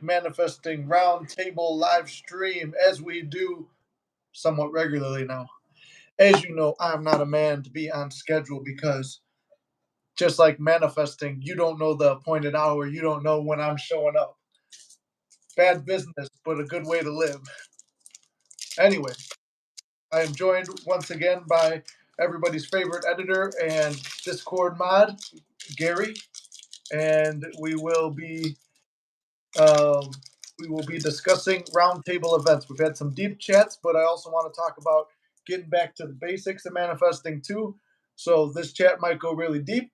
Manifesting Roundtable live stream as we do somewhat regularly now. As you know, I'm not a man to be on schedule because just like manifesting, you don't know the appointed hour, you don't know when I'm showing up. Bad business, but a good way to live. Anyway, I am joined once again by everybody's favorite editor and Discord mod, Gary, and um, we will be discussing roundtable events. We've had some deep chats, but I also want to talk about getting back to the basics of manifesting too. So this chat might go really deep,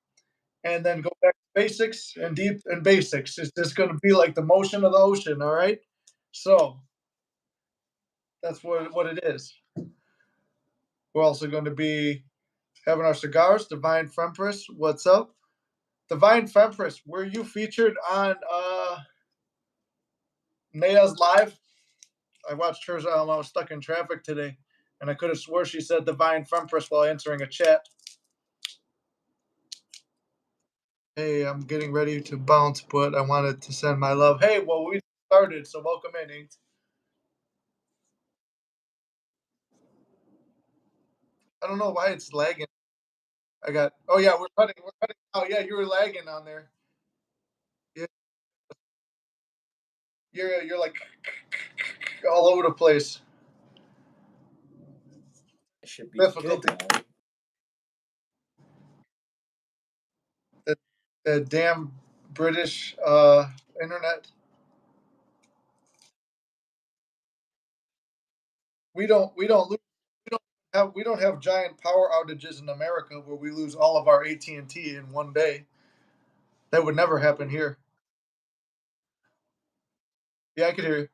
and then go back to basics and deep and basics. It's just going to be like the motion of the ocean. All right, so that's what it is. We're also going to be having our cigars. Divine Fempress, what's up? Divine Fempress, were you featured on Naya's live? I watched hers. I was stuck in traffic today, and I could have swore she said Divine Fempress while answering a chat. Hey, I'm getting ready to bounce, but I wanted to send my love. Hey, well, we started, so welcome in, Ain't. I don't know why it's lagging. Oh yeah, we're cutting. Oh yeah, you were lagging on there. Yeah, you're like all over the place. It should be Difficulty. good. The damn British internet. We don't we don't have giant power outages in America where we lose all of our AT&T in one day. That would never happen here. Yeah, I could hear you.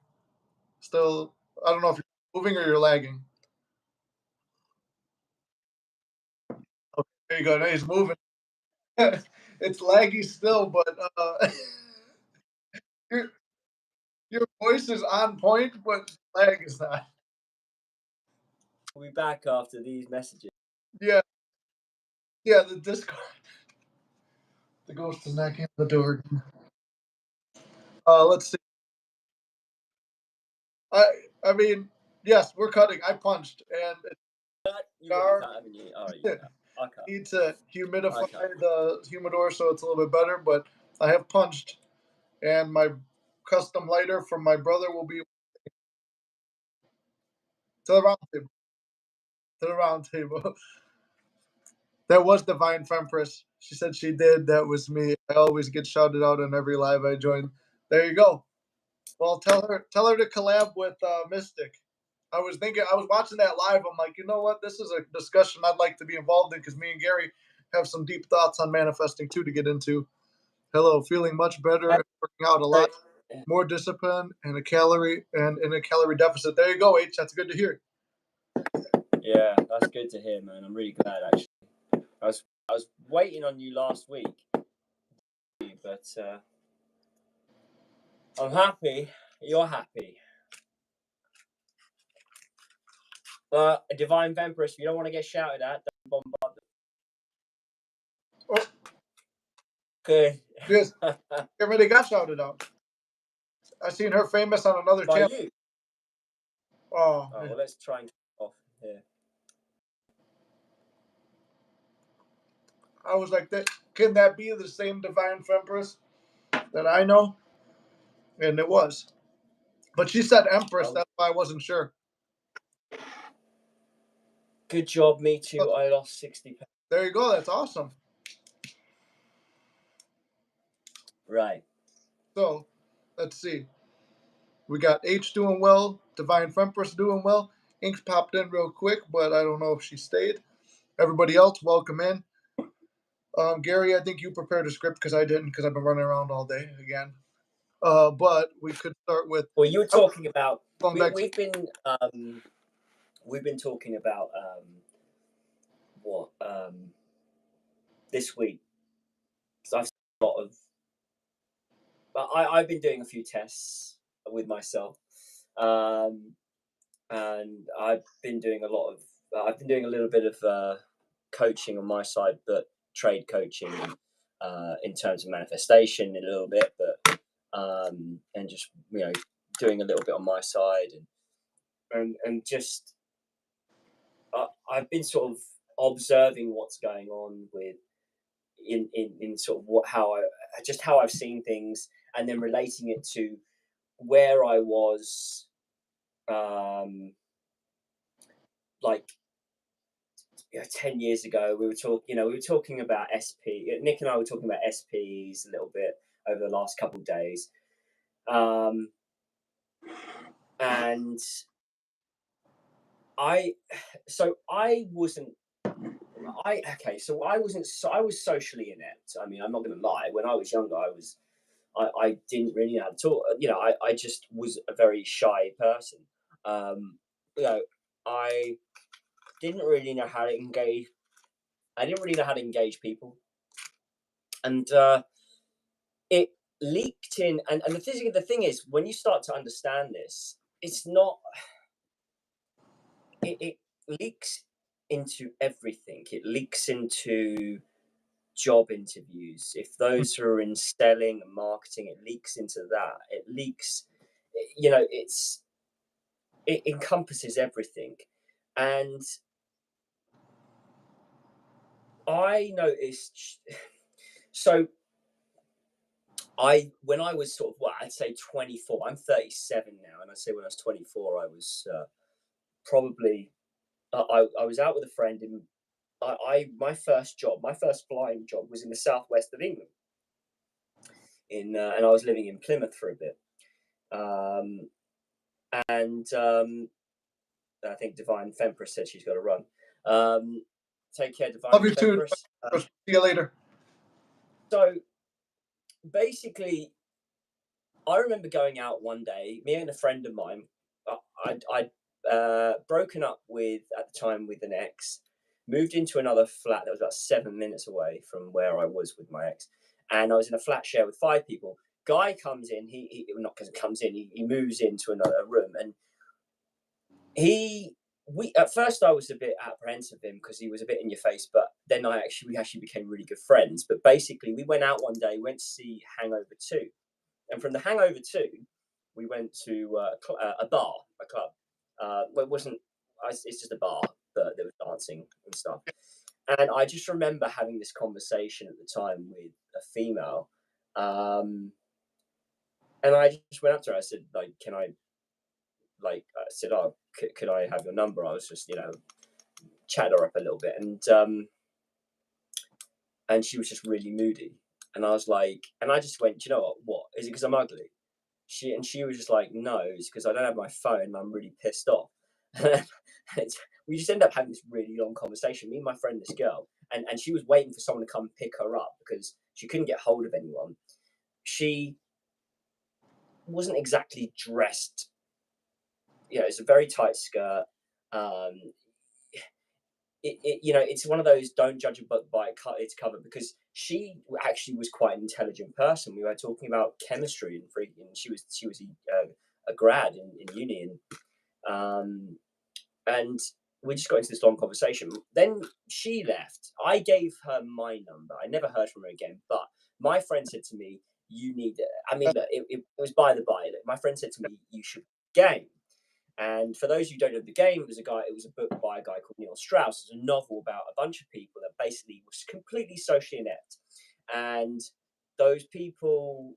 Still, I don't know if you're moving or you're lagging. Okay, there you go. Now he's moving. It's laggy still, but your your voice is on point, but lag is not. We'll be back after these messages. Yeah, yeah. The Discord. The ghost is knocking on the door. Let's see. I mean, yes, we're cutting. I punched, and You cut, haven't you? Oh, yeah. I cut. Need to humidify the humidor so it's a little bit better, but I have punched, and my custom lighter from my brother will be to the round table. To the round table. That was Divine Fempress. She said she did. That was me. I always get shouted out on every live I join. There you go. Well, tell her to collab with Mystic. I was watching that live. I'm like, you know what? This is a discussion I'd like to be involved in because me and Gary have some deep thoughts on manifesting too to get into. Hello, feeling much better, working out a lot, more discipline, and in a calorie deficit. There you go, H. That's good to hear. Yeah, that's good to hear, man. I'm really glad actually. I was waiting on you last week, but I'm happy. You're happy. But Divine Fempress, if you don't want to get shouted at, don't bombard them. Oh. Good. Yes. Everybody got shouted out. I seen her famous on another channel. You? Oh, well, let's try and get off here. I was like, can that be the same Divine Fempress that I know? And it was. But she said Empress, that's why I wasn't sure. Good job, me too. I lost 60 pounds. There you go. That's awesome. Right. So, let's see. We got H doing well, Divine Fempress doing well. Ink's popped in real quick, but I don't know if she stayed. Everybody else, welcome in. Gary, I think you prepared a script because I didn't, because I've been running around all day again. But we could start with. Well, you were talking about. We've been talking about this week. So I've seen a lot of. But I've been doing a few tests with myself, and I've been doing a little bit of coaching on my side, but trade coaching in terms of manifestation a little bit, but and just doing a little bit on my side, and just I've been sort of observing what's going on with in sort of how I've seen things, and then relating it to where I was, like 10 years ago. We were talking about SP. Nick and I were talking about SPs a little bit over the last couple of days, and I wasn't socially inept. I mean, I'm not going to lie. When I was younger, I didn't really know how to talk. I just was a very shy person. I didn't really know how to engage. I didn't really know how to engage people, and it leaked in. And the thing is, when you start to understand this, it's not. It leaks into everything. It leaks into job interviews. If those who are in selling and marketing, it leaks into that. It leaks. It encompasses everything, and I noticed. So when I was sort of I'd say 24. I'm 37 now, and I'd say when I was 24, I was probably I was out with a friend in. My first flying job was in the southwest of England, and I was living in Plymouth for a bit, and I think Divine Fempress said she's got to run. Take care, Divine. Love you too. See you later. So basically, I remember going out one day, me and a friend of mine. I'd broken up with, at the time, with an ex, moved into another flat that was about 7 minutes away from where I was with my ex, and I was in a flat share with 5 people. Guy comes in, he moves into another room, and at first I was a bit apprehensive of him because he was a bit in your face, but then we actually became really good friends. But basically, we went out one day, went to see Hangover 2, and from the Hangover 2, we went to a bar, a club. Well, it wasn't. It's just a bar, but there was dancing and stuff. And I just remember having this conversation at the time with a female, and I just went up to her. I said, like, can I? Like, I said, oh, could I have your number? I was just, chatting her up a little bit, and she was just really moody. And I was like, and I just went, you know what? Is it because I'm ugly? She was just like, no, it's because I don't have my phone and I'm really pissed off. We just ended up having this really long conversation, me and my friend, this girl, and she was waiting for someone to come pick her up because she couldn't get hold of anyone. She wasn't exactly dressed. It's a very tight skirt. It's one of those, don't judge a book by its cover, because she actually was quite an intelligent person. We were talking about chemistry and freaking. She was a grad in uni, and we just got into this long conversation. Then she left. I gave her my number. I never heard from her again. But my friend said to me, "You need it." I mean, it was by the by. My friend said to me, "You should game." And for those who don't know the game, it was a book by a guy called Neil Strauss. It's a novel about a bunch of people that basically was completely socially inept, and those people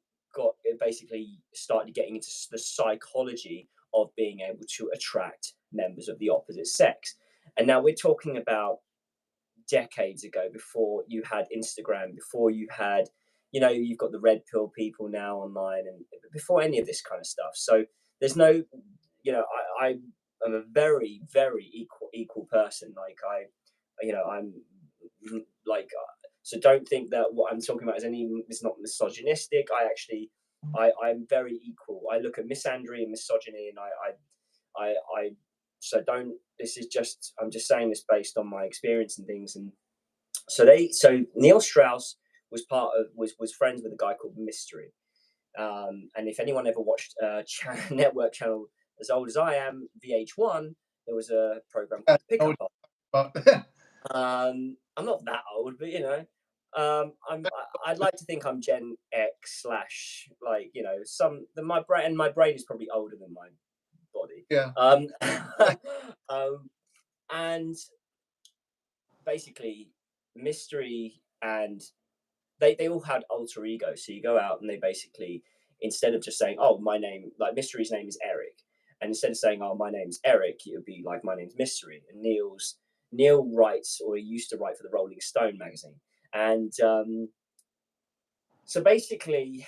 basically started getting into the psychology of being able to attract members of the opposite sex. And now we're talking about decades ago, before you had Instagram, before you had, you've got the red pill people now online, and before any of this kind of stuff. So there's no, I'm a very, very equal person. Like I'm like, so don't think that what I'm talking about is not misogynistic. I'm very equal. I look at misandry and misogyny, and so don't. This is just, I'm just saying this based on my experience and things. And so Neil Strauss was was friends with a guy called Mystery. And if anyone ever watched network channel as old as I am, VH1, there was a program called Pickup. I'm not that old, but I'd like to think I'm Gen X / like, you know, my brain is probably older than my body. Yeah. And basically, Mystery and they all had alter ego. So you go out and they basically, instead of just saying, "Oh, my name," like Mystery's name is Eric, and instead of saying, "Oh, my name's Eric," it would be like, "My name's Mystery." And Neil writes, or he used to write for the Rolling Stone magazine, and so basically,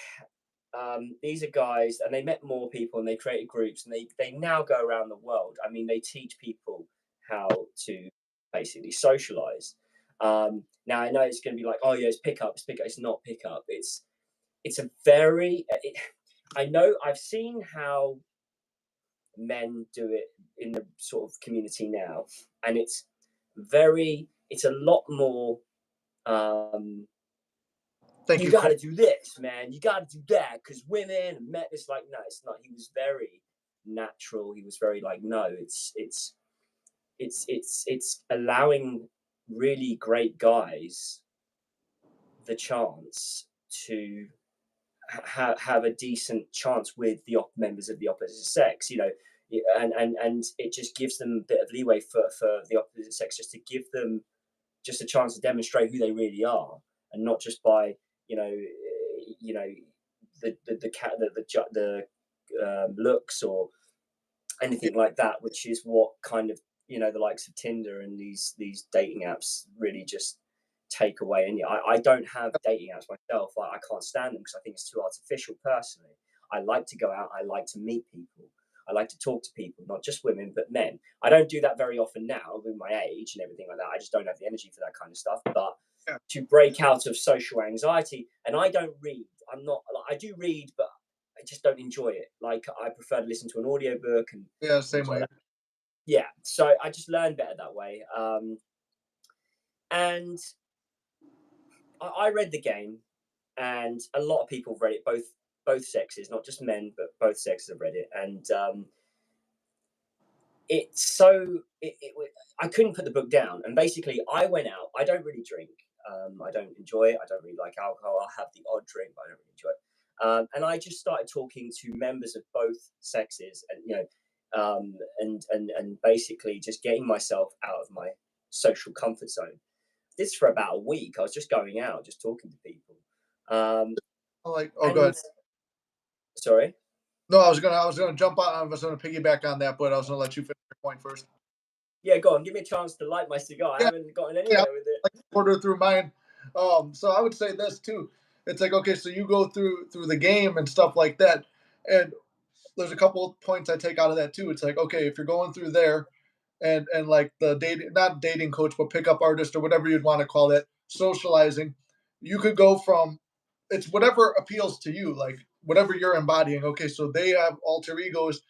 these are guys, and they met more people, and they created groups, and they now go around the world. I mean, they teach people how to basically socialize. Now I know it's going to be like, oh yeah, it's pickup. It's pickup. It's not pickup. It's a very. I know I've seen how men do it in the sort of community now, and it's a lot more. You got to do this, man. You got to do that because women and men. It's like, no, it's not. He was very natural. He was very like, no, it's allowing really great guys the chance to have a decent chance with the members of the opposite sex, you know, and it just gives them a bit of leeway for the opposite sex, just to give them just a chance to demonstrate who they really are, and not just by the looks or anything like that, which is what kind of, you know, the likes of Tinder and these dating apps really just take away. And I don't have dating apps myself. I can't stand them because I think it's too artificial personally. I like to go out. I like to meet people. I like to talk to people, not just women, but men. I don't do that very often now with my age and everything like that. I just don't have the energy for that kind of stuff. But to break out of social anxiety, and I don't read. I do read, but I just don't enjoy it. Like, I prefer to listen to an audiobook and same way. Like yeah, so I just learn better that way. And I read the game, and a lot of people have read it, both sexes, not just men, but both sexes have read it. And I couldn't put the book down. And basically, I went out. I don't really drink. I don't enjoy it. I don't really like alcohol. I'll have the odd drink, but I don't really enjoy it. And I just started talking to members of both sexes, and you know, and basically just getting myself out of my social comfort zone. This for about a week. I was just going out, just talking to people. Go ahead. Sorry. No, I was gonna jump on. I was gonna piggyback on that, but I was gonna let you finish your point first. Yeah, go on. Give me a chance to light my cigar. I haven't gotten anywhere with it. Like order through mine. So I would say this too. It's like, okay, so you go through the game and stuff like that, and there's a couple of points I take out of that too. It's like, okay, if you're going through there, and like the not dating coach, but pickup artist or whatever you'd want to call it, socializing, you could go from, it's whatever appeals to you, like whatever you're embodying. Okay, so they have alter egos.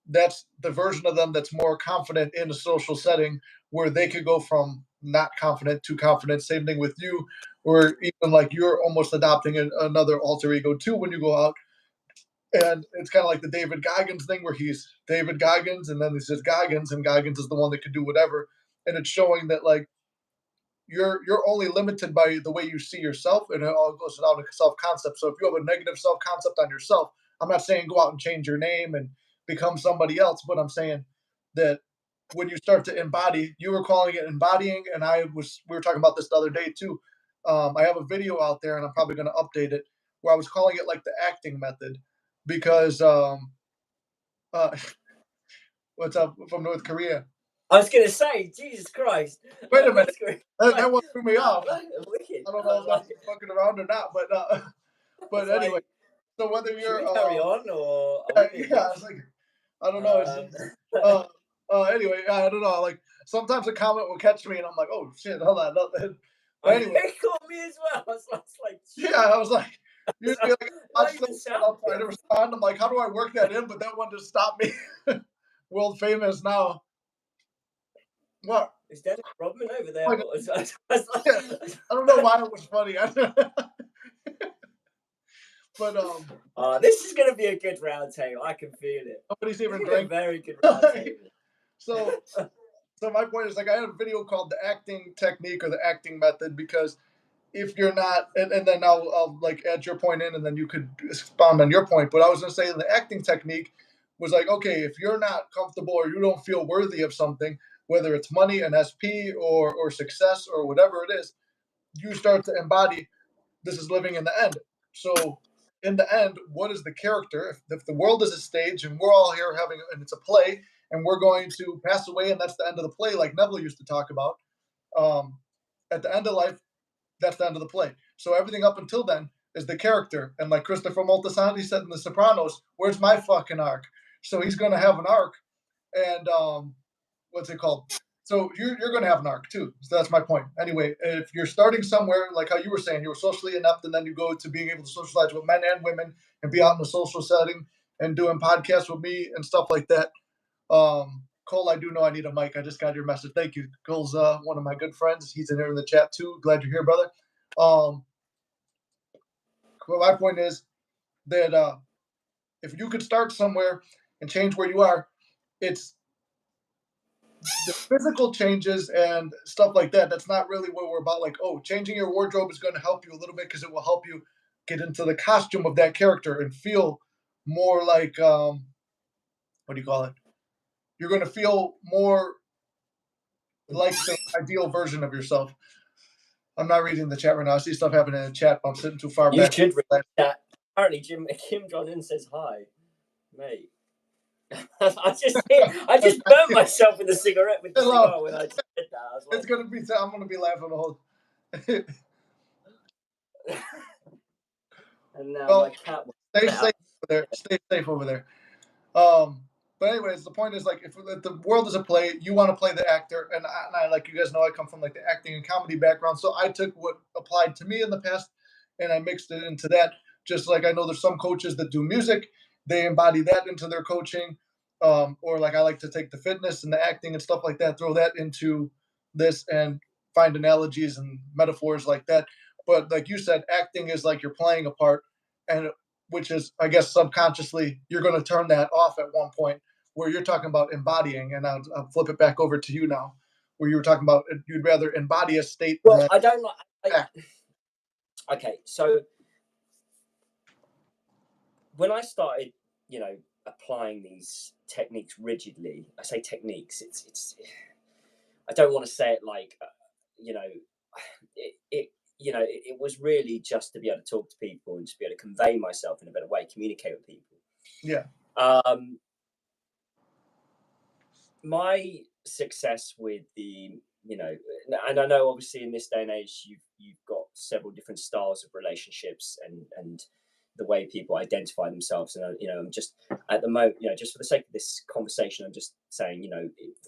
That's the version of them that's more confident in a social setting, where they could go from not confident to confident. Same thing with you, or even like you're almost adopting another alter ego too when you go out. And it's kind of like the David Goggins thing, where he's David Goggins, and then he says Goggins, and Goggins is the one that can do whatever. And it's showing that like you're only limited by the way you see yourself, and it all goes down to self concept. So if you have a negative self concept on yourself, I'm not saying go out and change your name and become somebody else, but I'm saying that when you start to embody, you were calling it embodying, and we were talking about this the other day too. I have a video out there, and I'm probably going to update it, where I was calling it like the acting method, because uh, what's up from North Korea? I was gonna say, Jesus Christ! Wait a minute, that one threw me off. Wicked. I don't know if that's fucking around or not, but anyway. Like, So whether you're carry on or yeah, it's like, I don't know. It's just, anyway, I don't know. Like sometimes a comment will catch me, and I'm like, oh shit, hold on. But anyway, it caught me as well. I was like, yeah, I was like, usually like, I'll try to respond. I'm like, how do I work that in? But that one just stopped me. World famous now. What? Is Dennis Rodman over there? I don't know why it was funny. But this is gonna be a good round table. I can feel it. Nobody's even drinking. Very good round table. So my point is, like, I had a video called the acting technique or the acting method, because if you're not, and then I'll like add your point in, and then you could expound on your point. But I was gonna say the acting technique was like, okay, if you're not comfortable or you don't feel worthy of something, whether it's money, an SP, or success, or whatever it is, you start to embody this is living in the end. So in the end, what is the character? If the world is a stage and we're all here having, and it's a play, and we're going to pass away, and that's the end of the play, like Neville used to talk about. Um, at the end of life, that's the end of the play. So everything up until then is the character. And like Christopher Moltisanti said in The Sopranos, where's my fucking arc? So he's going to have an arc, and what's it called? So you're going to have an arc too. So that's my point. Anyway, if you're starting somewhere, like how you were saying, you were socially inept, and then you go to being able to socialize with men and women and be out in a social setting and doing podcasts with me and stuff like that. Cole, I do know I need a mic. I just got your message. Thank you. Cole's one of my good friends. He's in here in the chat too. Glad you're here, brother. Well, my point is that if you could start somewhere and change where you are, it's the physical changes and stuff like that. That's not really what we're about. Like, oh, changing your wardrobe is going to help you a little bit because it will help you get into the costume of that character and feel more like what do you call it? You're going to feel more like the ideal version of yourself. I'm not reading the chat right now. I see stuff happening in the chat, but I'm sitting too far You back. should read that. Apparently, Kim Jong-un says hi, mate. I just burnt myself with a cigarette with the cigar when I said that. I was like, It's gonna be. I'm gonna be laughing the whole. and now Well, my cat. Stay safe over there. Stay safe over there. But anyways, the point is like if the world is a play, you want to play the actor, and I like you guys know I come from like the acting and comedy background, so I took what applied to me in the past, and I mixed it into that. Just like I know there's some coaches that do music, they embody that into their coaching, or like I like to take the fitness and the acting and stuff like that, throw that into this, and find analogies and metaphors like that. But like you said, acting is like you're playing a part, and which is, I guess, subconsciously, you're going to turn that off at one point where you're talking about embodying. And I'll flip it back over to you now, where you were talking about you'd rather embody a state. Well, than I don't like. Okay, so when I started, applying these techniques rigidly, I say techniques. It's. I don't want to say it like, it was really just to be able to talk to people and just be able to convey myself in a better way, communicate with people. Yeah. My success with the, and I know obviously in this day and age you've got several different styles of relationships and the way people identify themselves, and I'm just at the moment, just for the sake of this conversation, I'm just saying,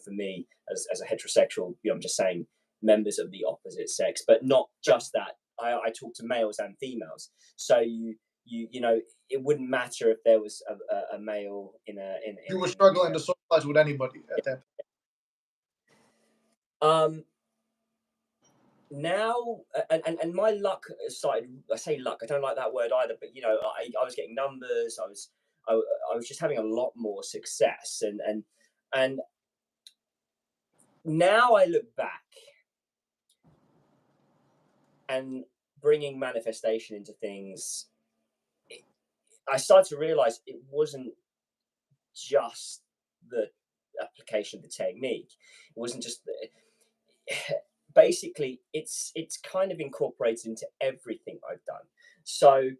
for me as a heterosexual, I'm just saying members of the opposite sex, but not just that. I talk to males and females, so you it wouldn't matter if there was a male in you were struggling to socialize with anybody at that point. Now and my luck started. I say luck, I don't like that word either, but I was getting numbers. I was just having a lot more success, and now I look back and bringing manifestation into things, I started to realize it wasn't just the application of the technique. It wasn't just basically it's kind of incorporated into everything I've done. So,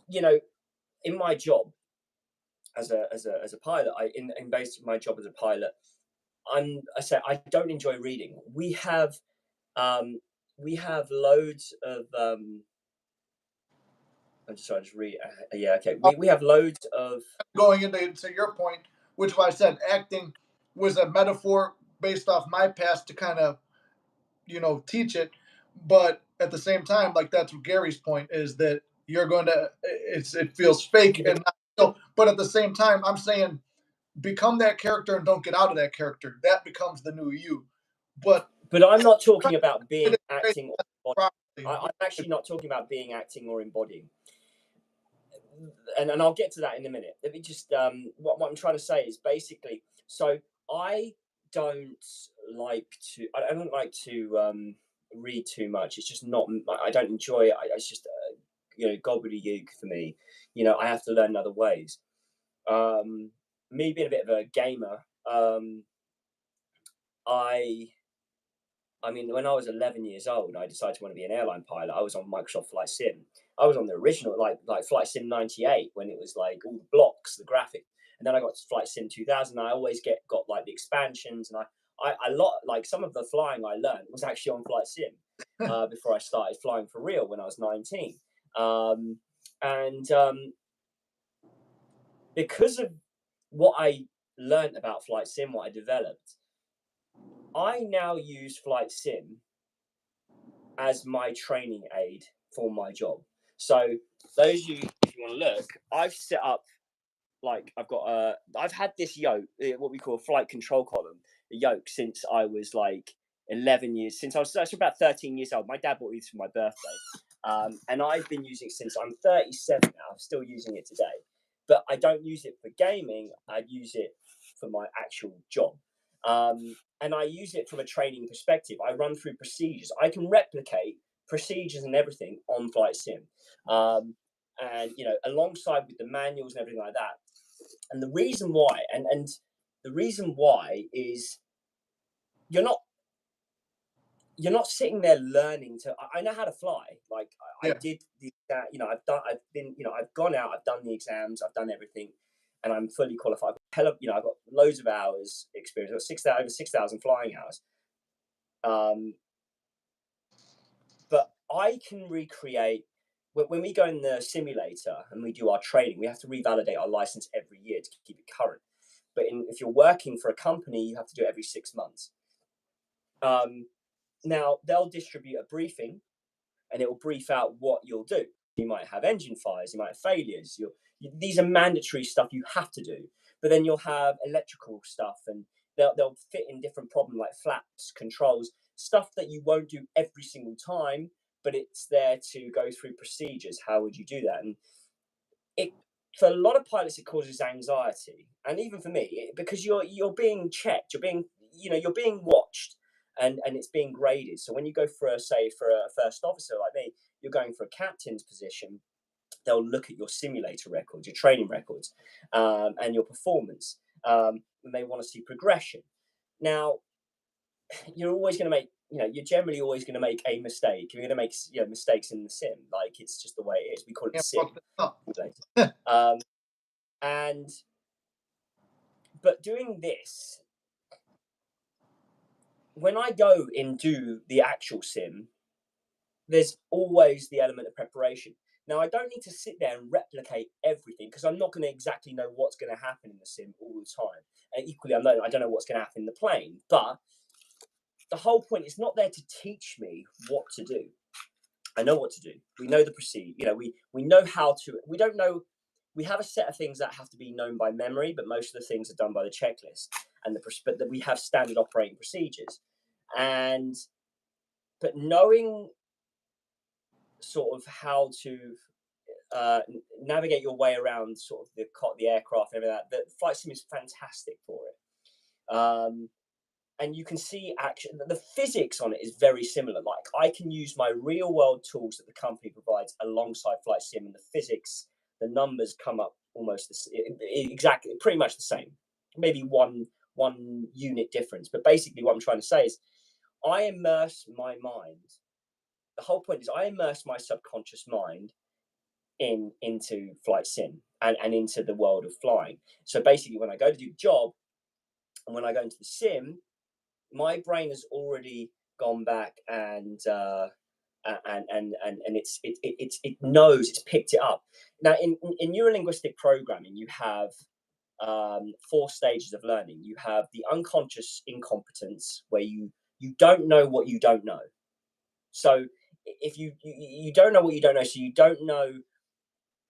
in my job as a pilot, in basically my job as a pilot, I don't enjoy reading. We have loads of I'm just trying to read. Yeah, okay. We have loads of going into your point, which I said acting was a metaphor based off my past to kind of teach it, but at the same time, like that's what Gary's point is, that you're going to it feels fake and not real, but at the same time I'm saying become that character and don't get out of that character. That becomes the new you. But I'm not talking about being acting or I'm actually not talking about being acting or embodying. And I'll get to that in a minute. Let me just what I'm trying to say is basically, so I don't like to read too much. It's just not. I don't enjoy it. It's just gobbledygook for me. I have to learn other ways. Me being a bit of a gamer, I mean, when I was 11 years old, I decided to want to be an airline pilot. I was on Microsoft Flight Sim. I was on the original, like Flight Sim 98, when it was like all the blocks, the graphic. And then I got to Flight Sim 2000. I always got like the expansions, and I lot like some of the flying I learned was actually on Flight Sim before I started flying for real when I was 19. And because of what I learned about Flight Sim, what I developed, I now use Flight Sim as my training aid for my job. So those of you, if you want to look, I've set up, like, I've had this yoke, what we call a flight control column, the yoke, since I was like 11 years, since I was about 13 years old. My dad bought these for my birthday. And I've been using it since I'm 37 now. I'm still using it today. But I don't use it for gaming. I use it for my actual job. And I use it from a training perspective. I run through procedures. I can replicate procedures and everything on Flight Sim. And, alongside with the manuals and everything like that. And the reason why, and the reason why is you're not sitting there learning to. I know how to fly. Like I did I've gone out, I've done the exams, I've done everything, and I'm fully qualified. I've got loads of hours experience. I've got over 6,000 flying hours. But I can recreate. When we go in the simulator and we do our training, we have to revalidate our license every year to keep it current. But if you're working for a company, you have to do it every 6 months. Now, they'll distribute a briefing, and it will brief out what you'll do. You might have engine fires, you might have failures. These are mandatory stuff you have to do. But then you'll have electrical stuff, and they'll fit in different problems like flaps, controls, stuff that you won't do every single time, but it's there to go through procedures. How would you do that? And for a lot of pilots, it causes anxiety, and even for me, because you're being checked, you're being watched, and it's being graded. So when you go for a first officer like me, you're going for a captain's position. They'll look at your simulator records, your training records, and your performance. And they want to see progression. Now, you're always going to make, you're generally always going to make a mistake. You're going to make mistakes in the sim. Like, it's just the way it is. We call it sim. But doing this, when I go and do the actual sim, there's always the element of preparation. Now, I don't need to sit there and replicate everything, because I'm not going to exactly know what's going to happen in the sim all the time. And equally, I don't know what's going to happen in the plane. But the whole point is not there to teach me what to do. I know what to do. We know the procedure. We know how to. We don't know. We have a set of things that have to be known by memory, but most of the things are done by the checklist, but that we have standard operating procedures. But knowing sort of how to navigate your way around sort of the aircraft and everything like that, the Flight Sim is fantastic for it. And you can see the physics on it is very similar. Like, I can use my real world tools that the company provides alongside Flight Sim, and the physics, the numbers come up almost exactly, pretty much the same. Maybe one unit difference. But basically what I'm trying to say is I immerse my mind. The whole point is I immerse my subconscious mind into Flight Sim and into the world of flying. So basically, when I go to do the job and when I go into the sim, my brain has already gone back and it knows, it's picked it up. Now, in neurolinguistic programming, you have 4 stages of learning. You have the unconscious incompetence, where you don't know what you don't know. So if you don't know what you don't know, so you don't know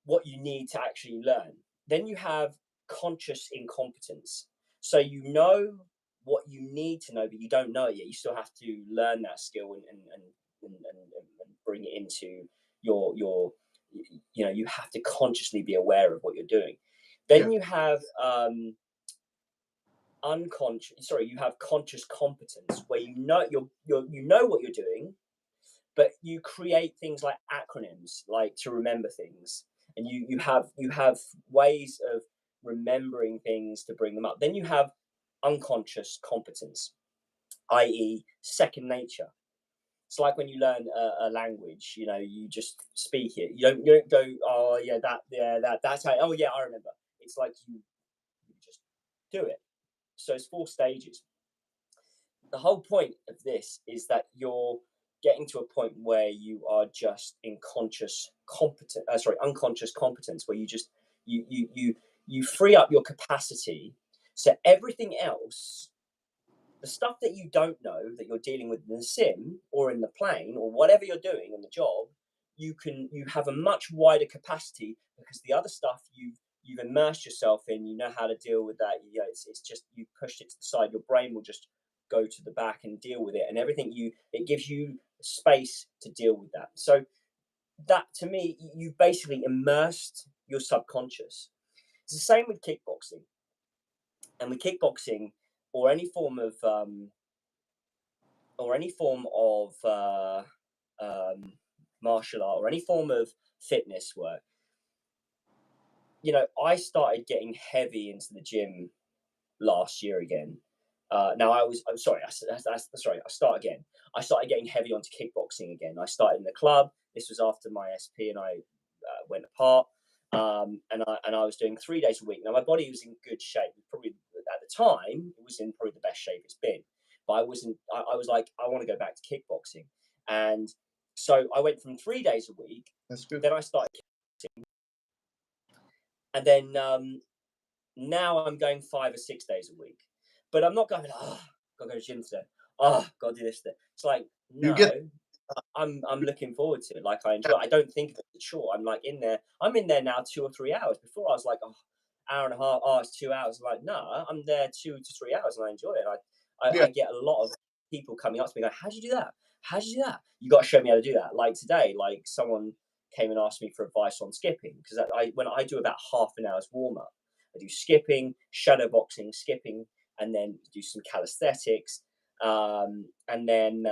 what you need to actually learn. Then you have conscious incompetence. So you know what you need to know, but you don't know it yet. You still have to learn that skill and bring it into your you have to consciously be aware of what you're doing. Then you have you have conscious competence, where you know what you're doing, but you create things like acronyms, like to remember things, and you have ways of remembering things to bring them up. Then you have unconscious competence, i.e., second nature. It's like when you learn a language, you just speak it. You don't go, oh that's how. Oh yeah, I remember. It's like you just do it. So it's 4 stages. The whole point of this is that you're getting to a point where you are just in unconscious competence, where you free up your capacity, so everything else, the stuff that you don't know that you're dealing with in the sim or in the plane or whatever you're doing in the job, you have a much wider capacity, because the other stuff you've immersed yourself in, you know how to deal with that. It's just you pushed it to the side. Your brain will just go to the back and deal with it, and everything it gives you space to deal with that. So that, to me, you basically immersed your subconscious. It's the same with kickboxing. And with kickboxing, or any form of martial art, or any form of fitness work, I started getting heavy into the gym last year again. I'm sorry. Sorry. I start again. I started getting heavy onto kickboxing again. I started in the club. This was after my SP and I went apart. And I was doing 3 days a week. Now my body was in good shape. Probably at the time, it was in probably the best shape it's been. But I wasn't. I was like, I want to go back to kickboxing, and so I went from 3 days a week. That's good. Then I started kickboxing, and then now I'm going 5 or 6 days a week. But I'm not going, gotta go to the gym today. Gotta do this today. It's like, no, I'm looking forward to it. Like, I enjoy it. I don't think of it as a chore. I'm like in there. I'm in there now 2 or 3 hours. Before I was like, hour and a half. It's 2 hours. I'm like, no, I'm there 2 to 3 hours and I enjoy it. I get a lot of people coming up to me going, how'd you do that? How'd you do that? You got to show me how to do that. Like today, like someone came and asked me for advice on skipping, because when I do about half an hour's warm up, I do skipping, shadow boxing, skipping, and then do some calisthenics, and then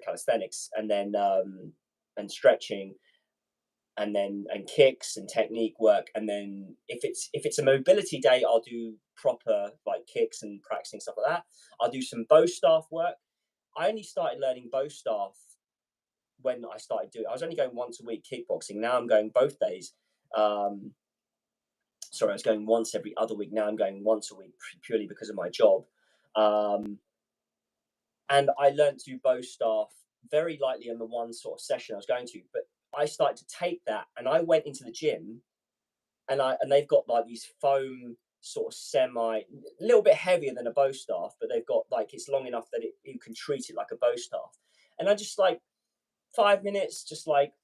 calisthenics, and then and stretching, and kicks and technique work. And then if it's a mobility day, I'll do proper like kicks and practicing stuff like that. I'll do some bow staff work. I only started learning bow staff when I started doing. I was only going once a week kickboxing. Now I'm going both days. Sorry, I was going once every other week. Now I'm going once a week, purely because of my job. And I learned to do bow staff very lightly in the one sort of session I was going to. But I started to take that, and I went into the gym, and they've got like these foam sort of a little bit heavier than a bow staff, but they've got like, it's long enough that you can treat it like a bow staff. And I just like 5 minutes, just like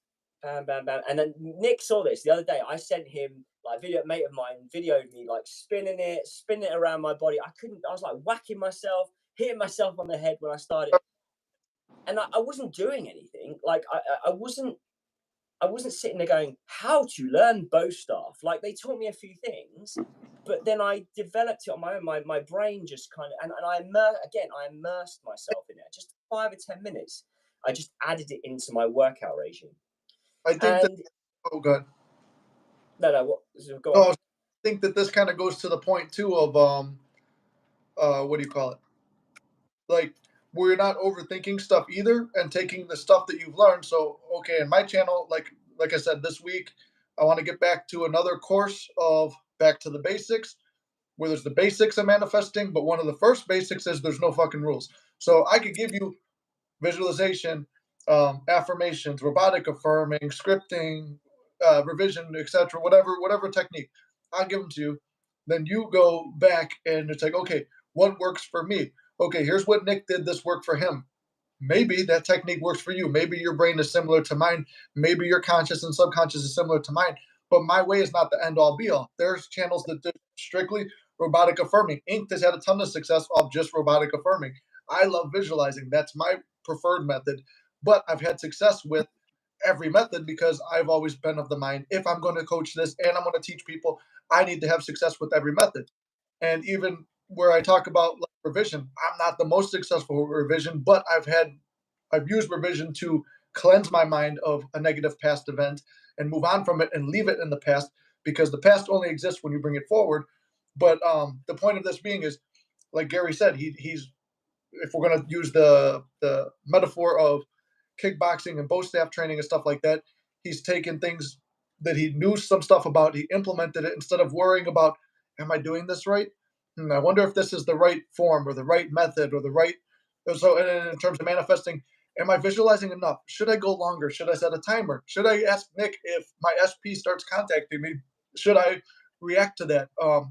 bam, bam, bam. And then Nick saw this the other day. I sent him like a mate of mine videoed me like spinning it around my body. I was like whacking myself, hitting myself on the head when I started. And I wasn't doing anything. Like I wasn't sitting there going, how to learn bow staff. Like, they taught me a few things, but then I developed it on my own. My brain just kind of, and I immersed myself in it. Just 5 or 10 minutes, I just added it into my workout regime. I think oh, good. No, what? Go on. I think that this kind of goes to the point too of what do you call it? Like, we're not overthinking stuff either, and taking the stuff that you've learned. So, okay, in my channel, like I said, this week, I want to get back to another course of Back to the Basics, where there's the basics of manifesting, but one of the first basics is there's no fucking rules. So I could give you visualization, affirmations, robotic affirming, scripting, revision, etc. Whatever technique, I'll give them to you. Then you go back and it's like, okay, what works for me? Okay, here's what Nick did. This worked for him. Maybe that technique works for you. Maybe your brain is similar to mine. Maybe your conscious and subconscious is similar to mine. But my way is not the end all be all. There's channels that do strictly robotic affirming. Inc. has had a ton of success off just robotic affirming. I love visualizing. That's my preferred method. But I've had success with every method because I've always been of the mind, if I'm going to coach this and I'm going to teach people, I need to have success with every method. And even where I talk about like revision, I'm not the most successful with revision, but I've had I've used revision to cleanse my mind of a negative past event and move on from it and leave it in the past, because the past only exists when you bring it forward. But the point of this being is, like Gary said, he's, if we're going to use the metaphor of kickboxing and bow staff training and stuff like that, he's taken things that he knew some stuff about, he implemented it instead of worrying about, am I doing this right? I wonder if this is the right form or the right method or the right. So, in terms of manifesting, am I visualizing enough? Should I go longer? Should I set a timer? Should I ask Nick if my SP starts contacting me? Should I react to that?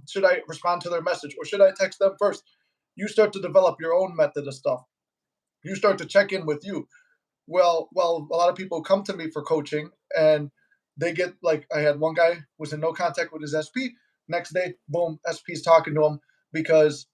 Should I respond to their message, or should I text them first? You start to develop your own method of stuff. You start to check in with you. Well, a lot of people come to me for coaching, and they get, like, I had one guy was in no contact with his SP. Next day, boom, SP's talking to him because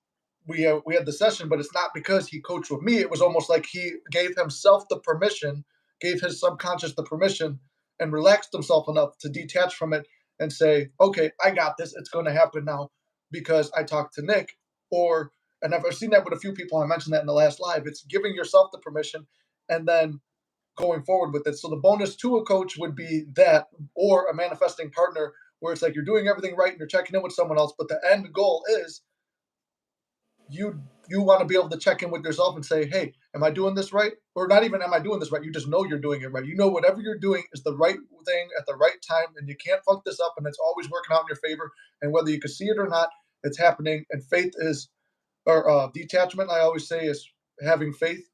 we had the session, but it's not because he coached with me. It was almost like he gave himself the permission, gave his subconscious the permission, and relaxed himself enough to detach from it and say, okay, I got this. It's going to happen now because I talked to Nick. Or, and I've seen that with a few people. I mentioned that in the last live. It's giving yourself the permission and then going forward with it. So the bonus to a coach would be that, or a manifesting partner, where it's like you're doing everything right and you're checking in with someone else, but the end goal is you want to be able to check in with yourself and say, hey, am I doing this right? Or not even am I doing this right? You just know you're doing it right. You know whatever you're doing is the right thing at the right time, and you can't fuck this up, and it's always working out in your favor. And whether you can see it or not, it's happening. And faith is, or detachment, I always say, is having faith.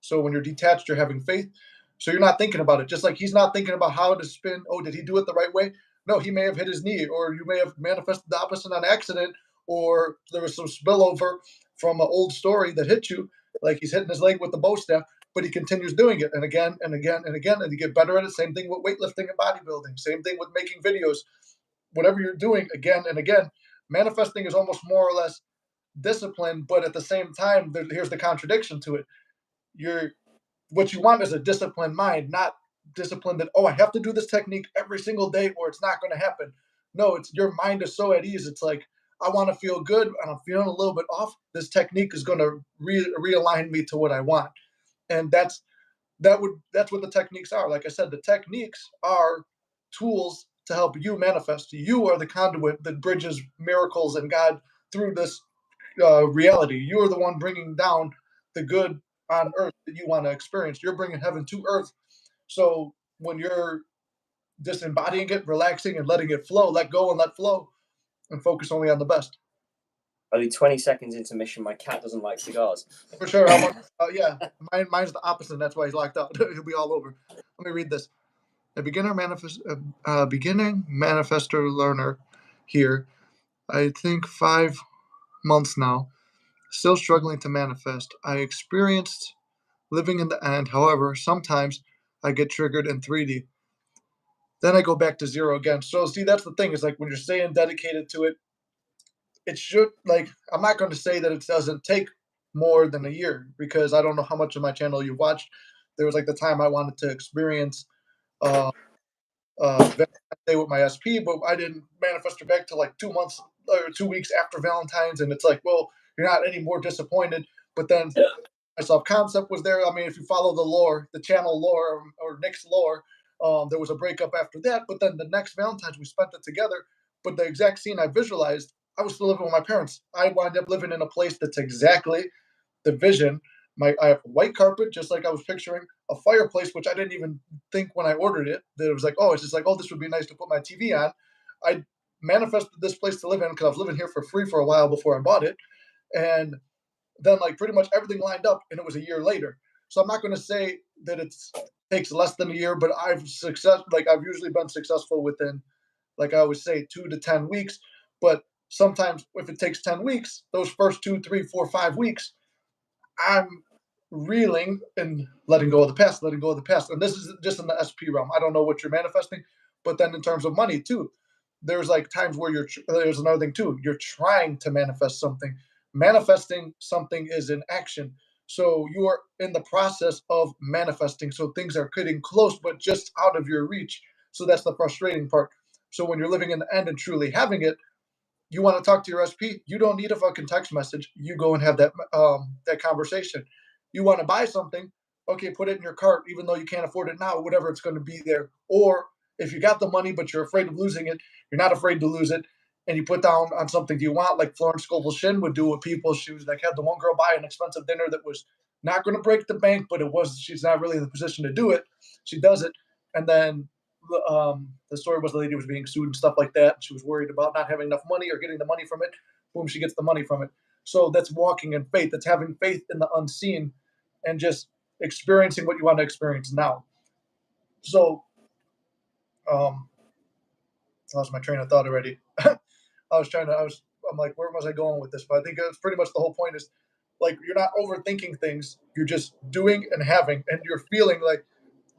So when you're detached, you're having faith. So you're not thinking about it. Just like he's not thinking about how to spin. Oh, did he do it the right way? No, he may have hit his knee, or you may have manifested the opposite on accident, or there was some spillover from an old story that hit you, like he's hitting his leg with the bow staff, but he continues doing it, and again and again and again, and you get better at it. Same thing with weightlifting and bodybuilding. Same thing with making videos. Whatever you're doing again and again, manifesting is almost more or less discipline, but at the same time, here's the contradiction to it. You're What you want is a disciplined mind, not discipline that, oh, I have to do this technique every single day or it's not going to happen. No, it's your mind is so at ease. It's like, I want to feel good and I'm feeling a little bit off. This technique is going to realign me to what I want. And that's what the techniques are. Like I said, the techniques are tools to help you manifest. You are the conduit that bridges miracles and God through this reality. You are the one bringing down the good on earth that you want to experience. You're bringing heaven to earth. So when you're just embodying it, relaxing and letting it flow, let go and let flow, and focus only on the best. Only 20 seconds into mission, my cat doesn't like cigars. For sure. Yeah, mine's the opposite. That's why he's locked out. He'll be all over. Let me read this. A beginning manifestor learner here. I think 5 months now. Still struggling to manifest. I experienced living in the end. However, sometimes I get triggered in 3D. Then I go back to zero again. So see, that's the thing. Is like when you're staying dedicated to it, it should, like, I'm not going to say that it doesn't take more than a year, because I don't know how much of my channel you've watched. There was like the time I wanted to experience uh Valentine's Day with my SP, but I didn't manifest her back to like 2 months or 2 weeks after Valentine's, and it's like, well, you're not any more disappointed. But then my self concept was there. I mean, if you follow the lore, the channel lore, or Nick's lore, there was a breakup after that. But then the next Valentine's, we spent it together. But the exact scene I visualized, I was still living with my parents. I wound up living in a place that's exactly the vision. I have white carpet, just like I was picturing, a fireplace, which I didn't even think when I ordered it that it was like, oh, it's just like, oh, this would be nice to put my TV on. I manifested this place to live in because I was living here for free for a while before I bought it, and then like pretty much everything lined up, and it was a year later. So I'm not going to say that it takes less than a year, but I've usually been successful within, like I always say, 2 to 10 weeks. But sometimes if it takes 10 weeks, those first 2, 3, 4, 5 weeks, I'm reeling and letting go of the past, letting go of the past. And this is just in the SP realm. I don't know what you're manifesting, but then in terms of money too, there's like times where there's another thing too. You're trying to manifest something. Manifesting something is an action. So you are in the process of manifesting. So things are getting close, but just out of your reach. So that's the frustrating part. So when you're living in the end and truly having it, you want to talk to your SP, you don't need a fucking text message. You go and have that conversation. You want to buy something, okay, put it in your cart, even though you can't afford it now, whatever, it's going to be there. Or if you got the money, but you're afraid of losing it, you're not afraid to lose it. And you put down on something you want, like Florence Scovel Shinn would do with people. She was like, had the one girl buy an expensive dinner that was not going to break the bank, but she's not really in the position to do it. She does it. And then the story was the lady was being sued and stuff like that. She was worried about not having enough money or getting the money from it. Boom, she gets the money from it. So that's walking in faith. That's having faith in the unseen and just experiencing what you want to experience now. So, I lost my train of thought already. I'm like, where was I going with this? But I think it's pretty much the whole point is like, you're not overthinking things. You're just doing and having, and you're feeling like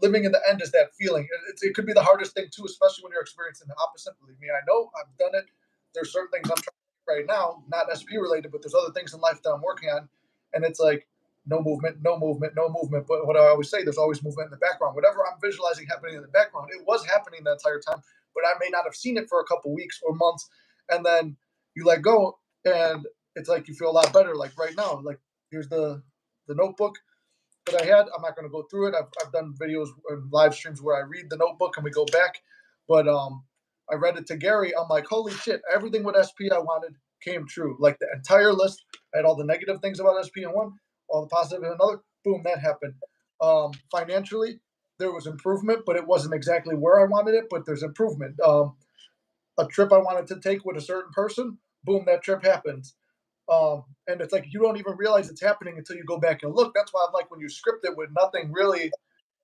living in the end is that feeling. It could be the hardest thing too, especially when you're experiencing the opposite. Believe me, I know I've done it. There's certain things I'm trying right now, not SP related, but there's other things in life that I'm working on. And it's like, no movement, no movement, no movement. But what I always say, there's always movement in the background. Whatever I'm visualizing happening in the background, it was happening the entire time, but I may not have seen it for a couple weeks or months. And then you let go, and it's like you feel a lot better. Like right now, like here's the notebook that I had. I'm not going to go through it. I've done videos and live streams where I read the notebook and we go back. But I read it to Gary. I'm like, holy shit, everything with SP I wanted came true. Like the entire list. I had all the negative things about SP in one, all the positive in another. Boom, that happened. Financially, there was improvement, but it wasn't exactly where I wanted it, but there's improvement. A trip I wanted to take with a certain person, boom, that trip happens. And it's like you don't even realize it's happening until you go back and look. That's why I'm like, when you script it with nothing really,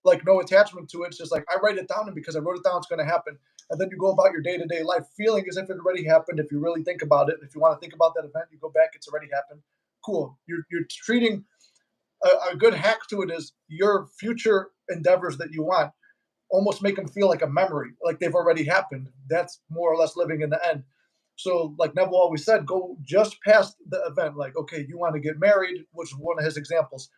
like no attachment to it, it's just like I write it down, and because I wrote it down, it's going to happen. And then you go about your day to day life feeling as if it already happened. If you really think about it, if you want to think about that event, you go back, it's already happened. Cool. You're treating a good hack to it is your future endeavors that you want almost make them feel like a memory, like they've already happened. That's more or less living in the end. So, like Neville always said, go just past the event. Like, okay, you want to get married, which is one of his examples.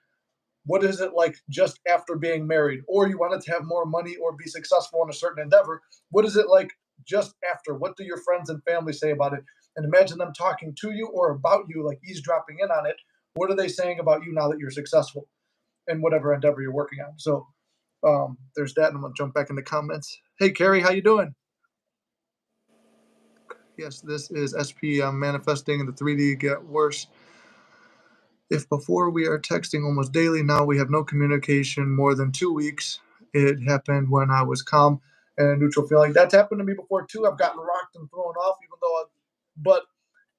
What is it like just after being married? Or you wanted to have more money or be successful in a certain endeavor. What is it like just after? What do your friends and family say about it? And imagine them talking to you or about you, like eavesdropping in on it. What are they saying about you now that you're successful in whatever endeavor you're working on? So there's that, and I'm gonna jump back in the comments. Hey, Carrie, how you doing? Yes, this is SP. I'm manifesting in the 3D get worse. If before we are texting almost daily, now we have no communication more than 2 weeks. It happened when I was calm and neutral feeling. That's happened to me before too. I've gotten rocked and thrown off, but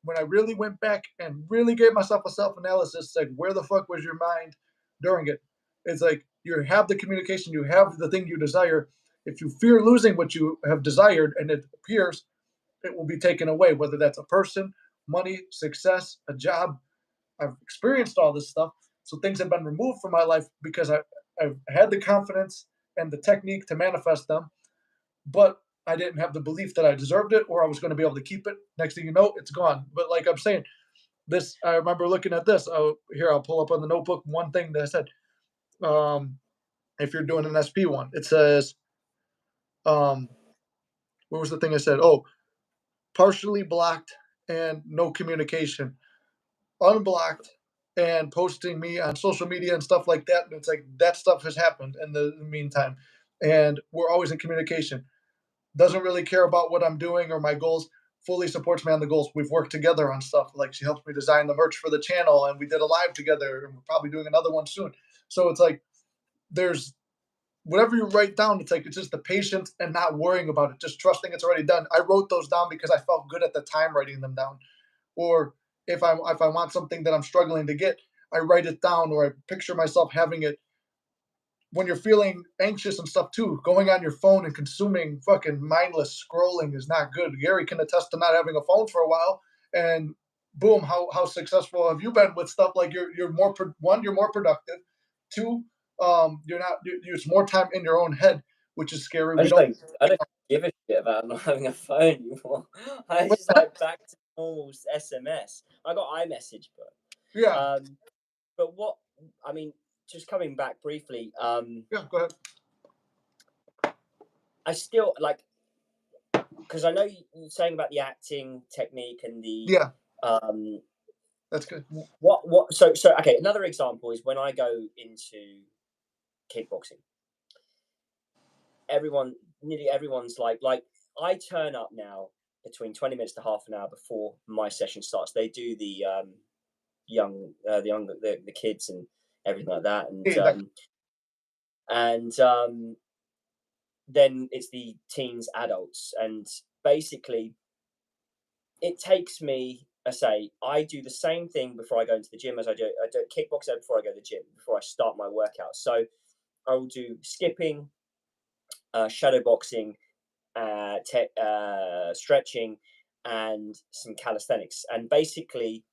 when I really went back and really gave myself a self analysis, like where the fuck was your mind during it? It's like you have the communication, you have the thing you desire. If you fear losing what you have desired and it appears, it will be taken away, whether that's a person, money, success, a job. I've experienced all this stuff. So things have been removed from my life because I've had the confidence and the technique to manifest them, but I didn't have the belief that I deserved it or I was going to be able to keep it. Next thing you know, it's gone. But like I'm saying, this, I remember looking at this. Oh, here, I'll pull up on the notebook one thing that I said. Um, if you're doing an SP one, it says, um, what was the thing I said? Oh, partially blocked and no communication, unblocked and posting me on social media and stuff like that. And it's like that stuff has happened in the meantime. And we're always in communication. Doesn't really care about what I'm doing or my goals. Fully supports me on the goals. We've worked together on stuff. Like she helped me design the merch for the channel, and we did a live together, and we're probably doing another one soon. So it's like there's whatever you write down, it's like it's just the patience and not worrying about it, just trusting it's already done. I wrote those down because I felt good at the time writing them down. Or if I want something that I'm struggling to get, I write it down or I picture myself having it. When you're feeling anxious and stuff too, going on your phone and consuming fucking mindless scrolling is not good. Gary can attest to not having a phone for a while, and boom, how successful have you been with stuff like you're more one, you're more productive. Two, you're not there's more time in your own head, which is scary. We don't. I don't give a shit about not having a phone anymore. I just like back to normal SMS. I got iMessage, Yeah, but what I mean, just coming back briefly, yeah. Go ahead. I still like because I know you're saying about the acting technique and the Yeah, um that's good. what so okay, another example is when I go into kickboxing. Nearly everyone's like I turn up now between 20 minutes to half an hour before my session starts. They do the the kids and everything like that, and then it's the teens, adults, and basically it takes me. I do the same thing before I go into the gym as I do kickboxing before I go to the gym, before I start my workout. So I will do skipping, shadow boxing, stretching, and some calisthenics. And basically,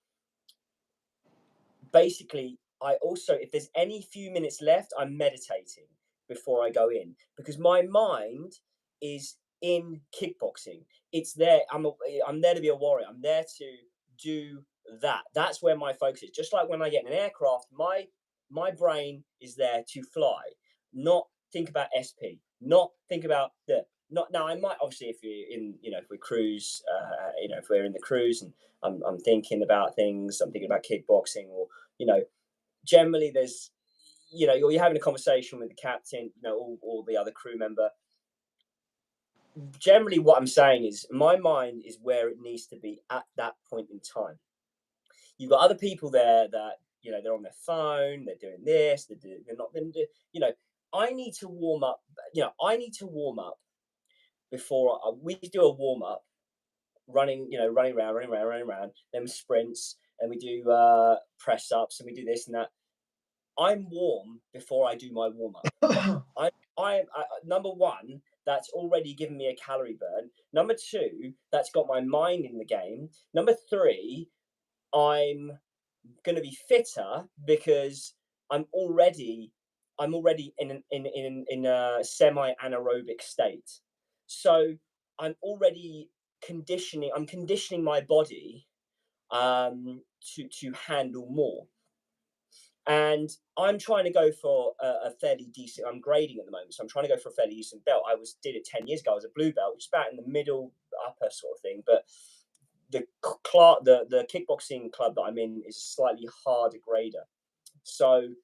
I also, if there's any few minutes left, I'm meditating before I go in, because my mind is in kickboxing. It's there. I'm there to be a warrior. I'm there to do that. That's where my focus is. Just like when I get in an aircraft, my brain is there to fly, not think about SP, not think about the not now. I might, obviously, if you're in, if we cruise, if we're in the cruise and I'm thinking about things, I'm thinking about kickboxing, or generally there's, you're having a conversation with the captain, or the other crew member. Generally what I'm saying is my mind is where it needs to be at that point in time. You've got other people there that, they're on their phone, they're doing this, they're not, I need to warm up, before we do a warm up, running around, then sprints, and we do press ups, and we do this and that. I'm warm before I do my warm up. I number one, that's already given me a calorie burn. Number two, that's got my mind in the game. Number three, I'm going to be fitter because I'm already in a semi anaerobic state. So I'm already conditioning my body to handle more. And I'm trying to go for a fairly decent. I'm grading at the moment, so I'm trying to go for a fairly decent belt. Did it 10 years ago. I was a blue belt, which is about in the middle, upper sort of thing. But the kickboxing club that I'm in is a slightly harder grader, so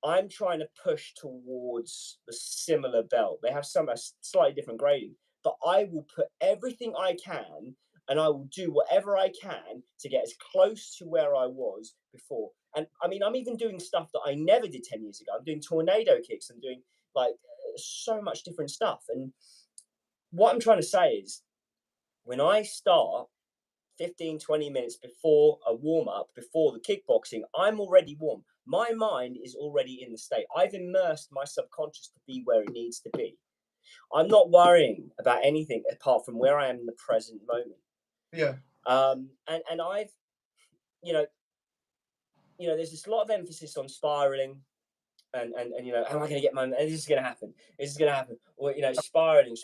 I'm trying to push towards the similar belt. They have some slightly different grading, but I will put everything I can, and I will do whatever I can to get as close to where I was before. And I mean, I'm even doing stuff that I never did 10 years ago. I'm doing tornado kicks. I'm doing so much different stuff. And what I'm trying to say is, when I start 15, 20 minutes before a warm up, before the kickboxing, I'm already warm. My mind is already in the state. I've immersed my subconscious to be where it needs to be. I'm not worrying about anything apart from where I am in the present moment. Yeah. And I've, there's this lot of emphasis on spiraling, and am I going to get my? This is going to happen. This is going to happen. Or spiraling,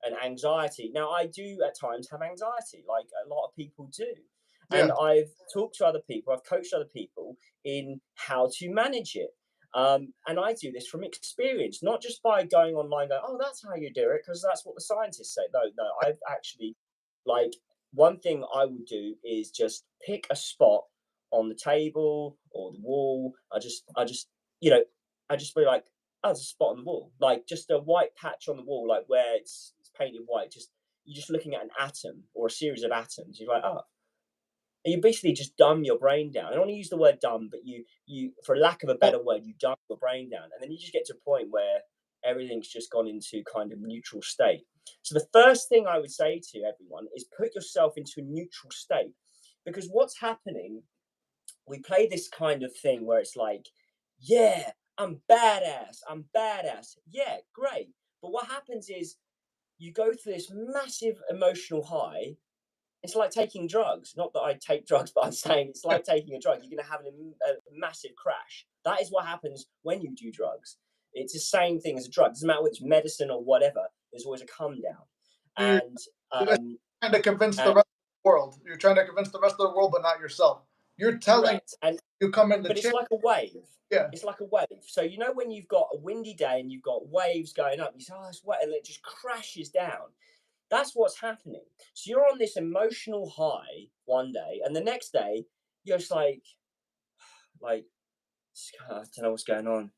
and anxiety. Now, I do at times have anxiety, like a lot of people do. Yeah. And I've talked to other people. I've coached other people in how to manage it. And I do this from experience, not just by going online, going, "Oh, that's how you do it," because that's what the scientists say. No, I've actually, one thing I would do is just pick a spot on the table or the wall. I just be like, oh, there's a spot on the wall, like just a white patch on the wall, like where it's painted white. You're just looking at an atom or a series of atoms. You're like, oh. And you basically just dumb your brain down. I don't want to use the word dumb, but you, for lack of a better word, you dumb your brain down. And then you just get to a point where everything's just gone into kind of neutral state. So the first thing I would say to everyone is put yourself into a neutral state. Because what's happening, we play this kind of thing where it's like, yeah, I'm badass. Yeah, great. But what happens is you go through this massive emotional high. It's like taking drugs. Not that I take drugs, but I'm saying it's like taking a drug. You're going to have a massive crash. That is what happens when you do drugs. It's the same thing as a drug. It doesn't matter whether it's medicine or whatever. There's always a come down. And you're trying to convince the rest of the world. You're trying to convince the rest of the world, but not yourself. You're telling you come in the but it's like a wave. Yeah. It's like a wave. So when you've got a windy day and you've got waves going up, you say, oh, it's wet, and it just crashes down. That's what's happening. So you're on this emotional high one day, and the next day you're just like, I don't know what's going on.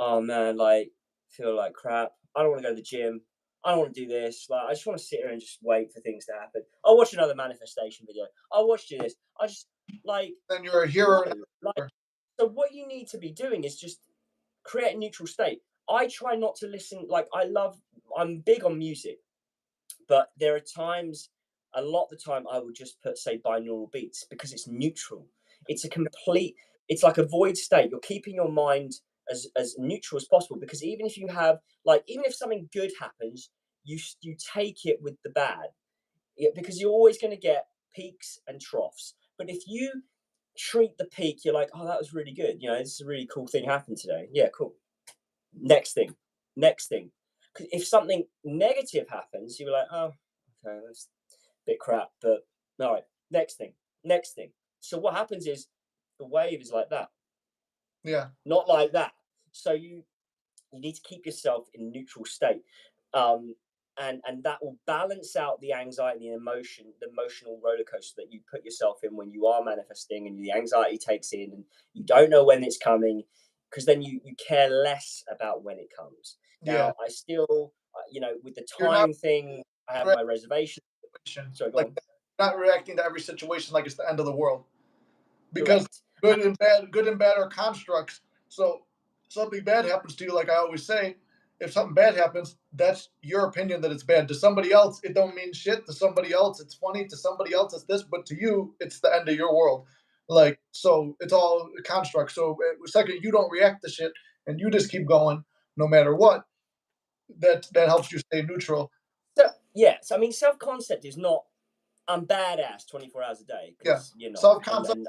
oh man, like feel like crap. I don't want to go to the gym. I don't want to do this. Like I just want to sit here and just wait for things to happen. I'll watch another manifestation video. I'll watch this. I just like Then you're a hero. no, like so what you need to be doing is just create a neutral state. I try not to listen, like I'm big on music, but there are times, a lot of the time, I would just put, say, binaural beats because it's neutral. It's a complete, it's like a void state. You're keeping your mind as neutral as possible because even if you have, like, even if something good happens, you take it with the bad. Yeah, because you're always going to get peaks and troughs. But if you treat the peak, you're like, oh, that was really good. This is a really cool thing happened today. Yeah, cool. Next thing, next thing. 'Cause if something negative happens, you're like, oh, okay, that's a bit crap, but all right, next thing, next thing. So what happens is the wave is like that, Yeah. not like that. So you need to keep yourself in neutral state. Um, and that will balance out the anxiety and the emotional roller coaster that you put yourself in when you are manifesting and the anxiety takes in and you don't know when it's coming because then you care less about when it comes. Yeah. Now, I still, with the You're not time thing, I have my reservation. Sorry, go like on. not reacting to every situation like it's the end of the world. Because Correct. good and bad are constructs. So something bad happens to you, like I always say, if something bad happens, that's your opinion that it's bad. To somebody else, it don't mean shit. To somebody else, it's funny. To somebody else, it's this. But to you, it's the end of your world. Like so, it's all a construct. So second, you don't react to shit, and you just keep going no matter what. That helps you stay neutral. So, yeah, so I mean, self concept is not, I'm badass 24 hours a day Yeah, because you're not. self And, concept and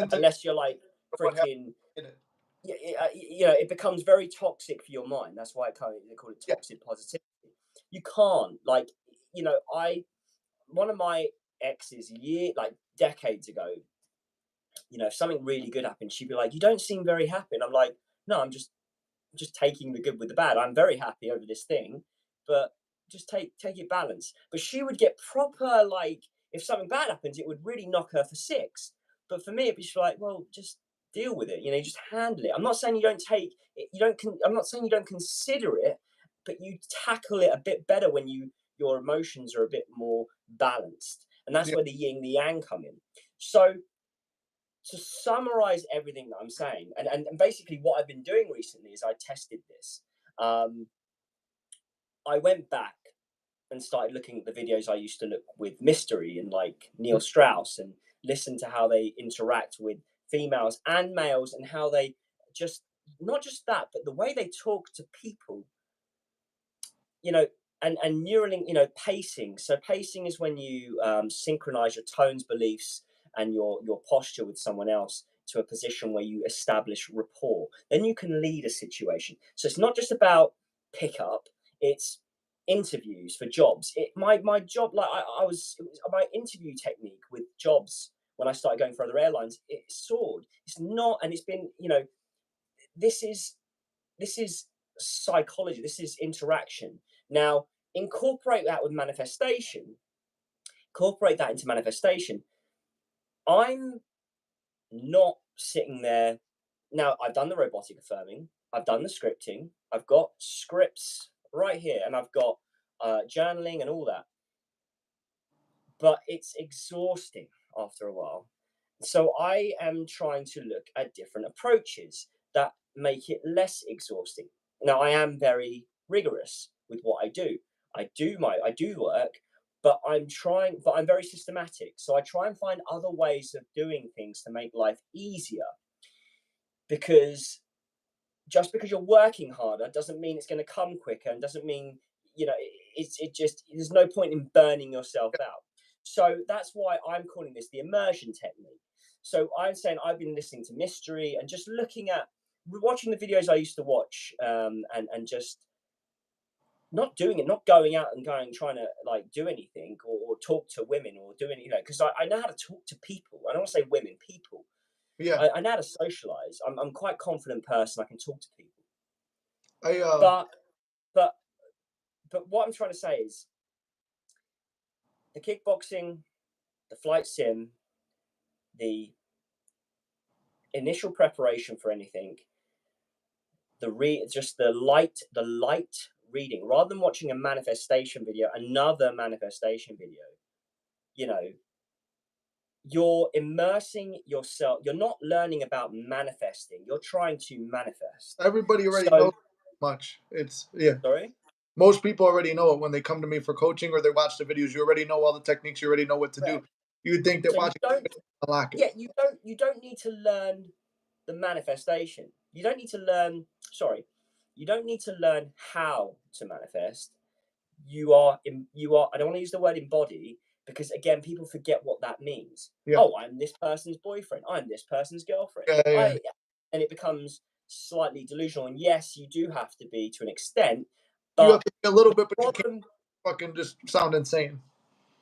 into unless you're like what happened freaking in it. it becomes very toxic for your mind. That's why they call it Yeah, toxic positivity. You can't like, I one of my exes like decades ago. If something really good happened, she'd be like, "You don't seem very happy." And I'm like, "No, I'm just taking the good with the bad. I'm very happy over this thing, but just take it balanced." But she would get proper like if something bad happens, it would really knock her for six. But for me, it'd be just like, well, just deal with it. You just handle it. I'm not saying you don't take it, I'm not saying you don't consider it, but you tackle it a bit better when your emotions are a bit more balanced, and that's yeah, where the yin the yang come in. So to summarize everything that I'm saying, and basically what I've been doing recently is I tested this. Um, I went back and started looking at the videos I used to look with Mystery and like Neil Strauss and listen to how they interact with females and males and how they just, not just that, but the way they talk to people, you know, and Neuralink, pacing. So pacing is when you synchronize your tones, beliefs, and your posture with someone else to a position where you establish rapport. Then you can lead a situation. So it's not just about pickup; it's interviews for jobs. My job, like it was my interview technique with jobs when I started going for other airlines. It soared. It's not, and it's been, this is this is psychology, this is interaction. Now, incorporate that with manifestation, incorporate that into manifestation. I'm not sitting there. Now, I've done the robotic affirming, I've done the scripting, I've got scripts right here, and I've got journaling and all that. But it's exhausting after a while. So I am trying to look at different approaches that make it less exhausting. Now I am very rigorous with what I do. I do work, but I'm very systematic. So I try and find other ways of doing things to make life easier because just because you're working harder doesn't mean it's going to come quicker and doesn't mean it just there's no point in burning yourself out. So that's why I'm calling this the immersion technique. So I'm saying I've been listening to Mystery and just looking at watching the videos I used to watch, and just not doing it, not going out and trying to like do anything or talk to women or do any, because I know how to talk to people. I don't want to say women, people. yeah. I know how to socialize. I'm quite a confident person. I can talk to people. I But but but what I'm trying to say is the kickboxing, the flight sim, the initial preparation for anything, just the light reading, rather than watching a manifestation video, another manifestation video, you know, you're immersing yourself. You're not learning about manifesting. You're trying to manifest. Everybody already So, knows much. It's yeah. sorry. Most people already know it when they come to me for coaching or they watch the videos. You already know all the techniques. You already know what to do. Correct. You'd think that So you watching don't. unlock it. Yeah, you don't need to learn the manifestation. You don't need to learn. Sorry, you don't need to learn how to manifest. You are. I don't want to use the word embody because again, people forget what that means. Yeah, Oh, I'm this person's boyfriend. I'm this person's girlfriend. yeah, yeah. And it becomes slightly delusional. And yes, you do have to be to an extent, You have but to be a little the bit, but you can't problem fucking just sound insane.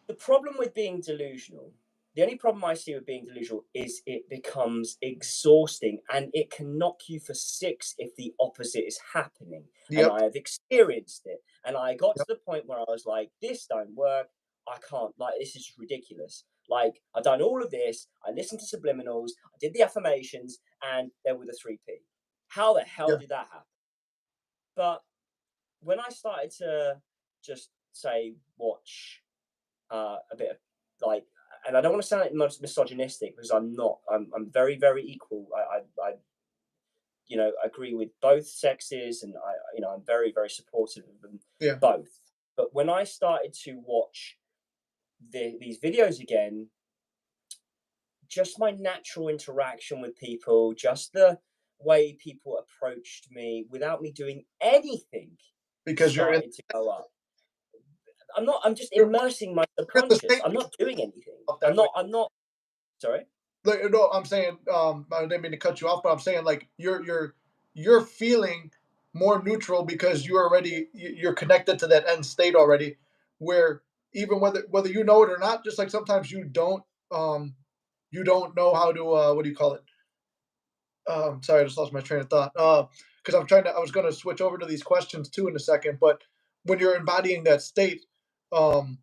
the problem with being delusional, the only problem I see with being delusional is it becomes exhausting and it can knock you for six if the opposite is happening. And Yep, I have experienced it. And I got to yep. the point where I was like, this don't work. I can't, like, this is ridiculous. Like, I've done all of this. I listened to subliminals. I did the affirmations and there were the 3P. How the hell Yeah. did that happen? But when I started to just say, watch a bit of like, and I don't want to sound much misogynistic because I'm not. I'm very very equal. I you know agree with both sexes, and I'm very very supportive of them Yeah. both. But when I started to watch these videos again, just my natural interaction with people, just the way people approached me without me doing anything, Because started to go up. I'm just you're immersing my in the subconscious. state I'm not doing anything. of that way. I'm not. Sorry. Like, no, I'm saying, I didn't mean to cut you off, but I'm saying like you're feeling more neutral because you're connected to that end state already, where even whether you know it or not, just like sometimes um you don't know how to what do you call it? Sorry, I just lost my train of thought. Because I was gonna switch over to these questions too in a second, but when you're embodying that state, um,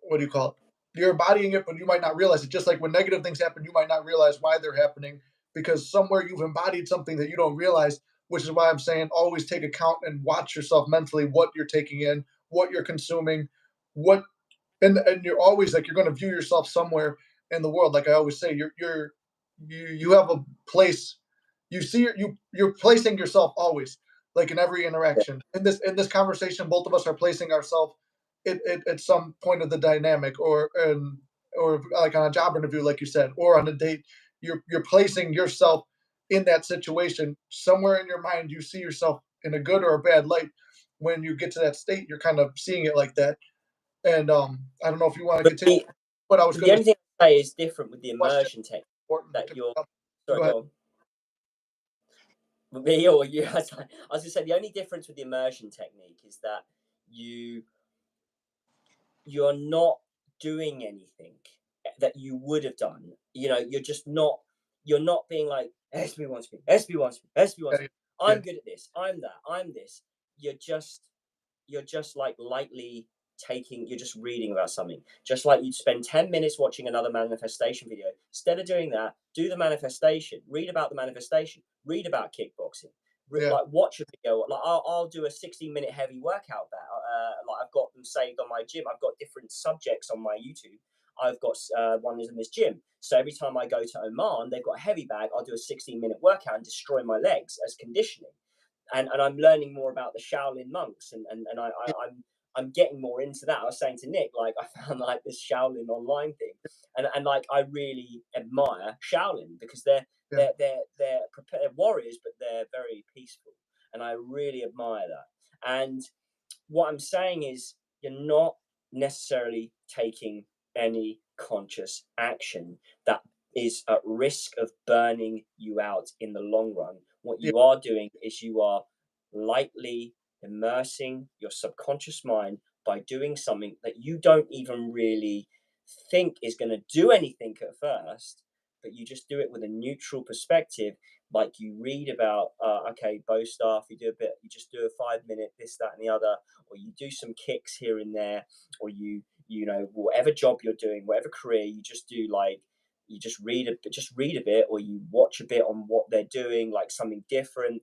what do you call it? You're embodying it, but you might not realize it. Just like when negative things happen, you might not realize why they're happening because somewhere you've embodied something that you don't realize, which is why I'm saying always take account and watch yourself mentally, what you're taking in, what you're consuming, what and you're always like you're going to view yourself somewhere in the world. Like I always say, you have a place. You see you're placing yourself always, like in every Yeah. interaction. In this conversation, both of us are placing ourselves at some point of the dynamic, or like on a job interview, like you said, or on a date. You're placing yourself in that situation somewhere in your mind. You see yourself in a good or a bad light. When you get to that state, you're kind of seeing it like that. And I don't know if you want to But continue, but I was the going to only thing I say is different with the question immersion technique important. that you're. Go Sorry, ahead. go on. With me or you? I was going to say the only difference with the immersion technique is that you you're not doing anything that you would have done. You know, you're just not. You're not being like SB wants me, SB wants me, SB wants Yeah, me. yeah, I'm good at this. I'm that. I'm this. You're just like lightly taking, you're just reading about something, just like you'd spend 10 minutes watching another manifestation video. Instead of doing that, do the manifestation, read about the manifestation, read about kickboxing, yeah, like watch a video. Like I'll do a 60-minute heavy workout that like I've got them saved on my gym. I've got different subjects on my YouTube. I've got one is in this gym, so every time I go to Oman, they've got a heavy bag. I'll do a 16-minute workout and destroy my legs as conditioning. And I'm learning more about the Shaolin monks, and yeah, I'm getting more into that. I was saying to Nick, like I found like this Shaolin online thing, and like I really admire Shaolin because yeah, they're prepared warriors, but they're very peaceful, and I really admire that. And what I'm saying is, you're not necessarily taking any conscious action that is at risk of burning you out in the long run. What yeah, you are doing is you are lightly immersing your subconscious mind by doing something that you don't even really think is going to do anything at first, but you just do it with a neutral perspective. Like you read about, okay, bow staff, you do a bit, you just do a 5 minute, this, that, and the other, or you do some kicks here and there, or you know, whatever job you're doing, whatever career, you just do like, you just read a bit, or you watch a bit on what they're doing, like something different.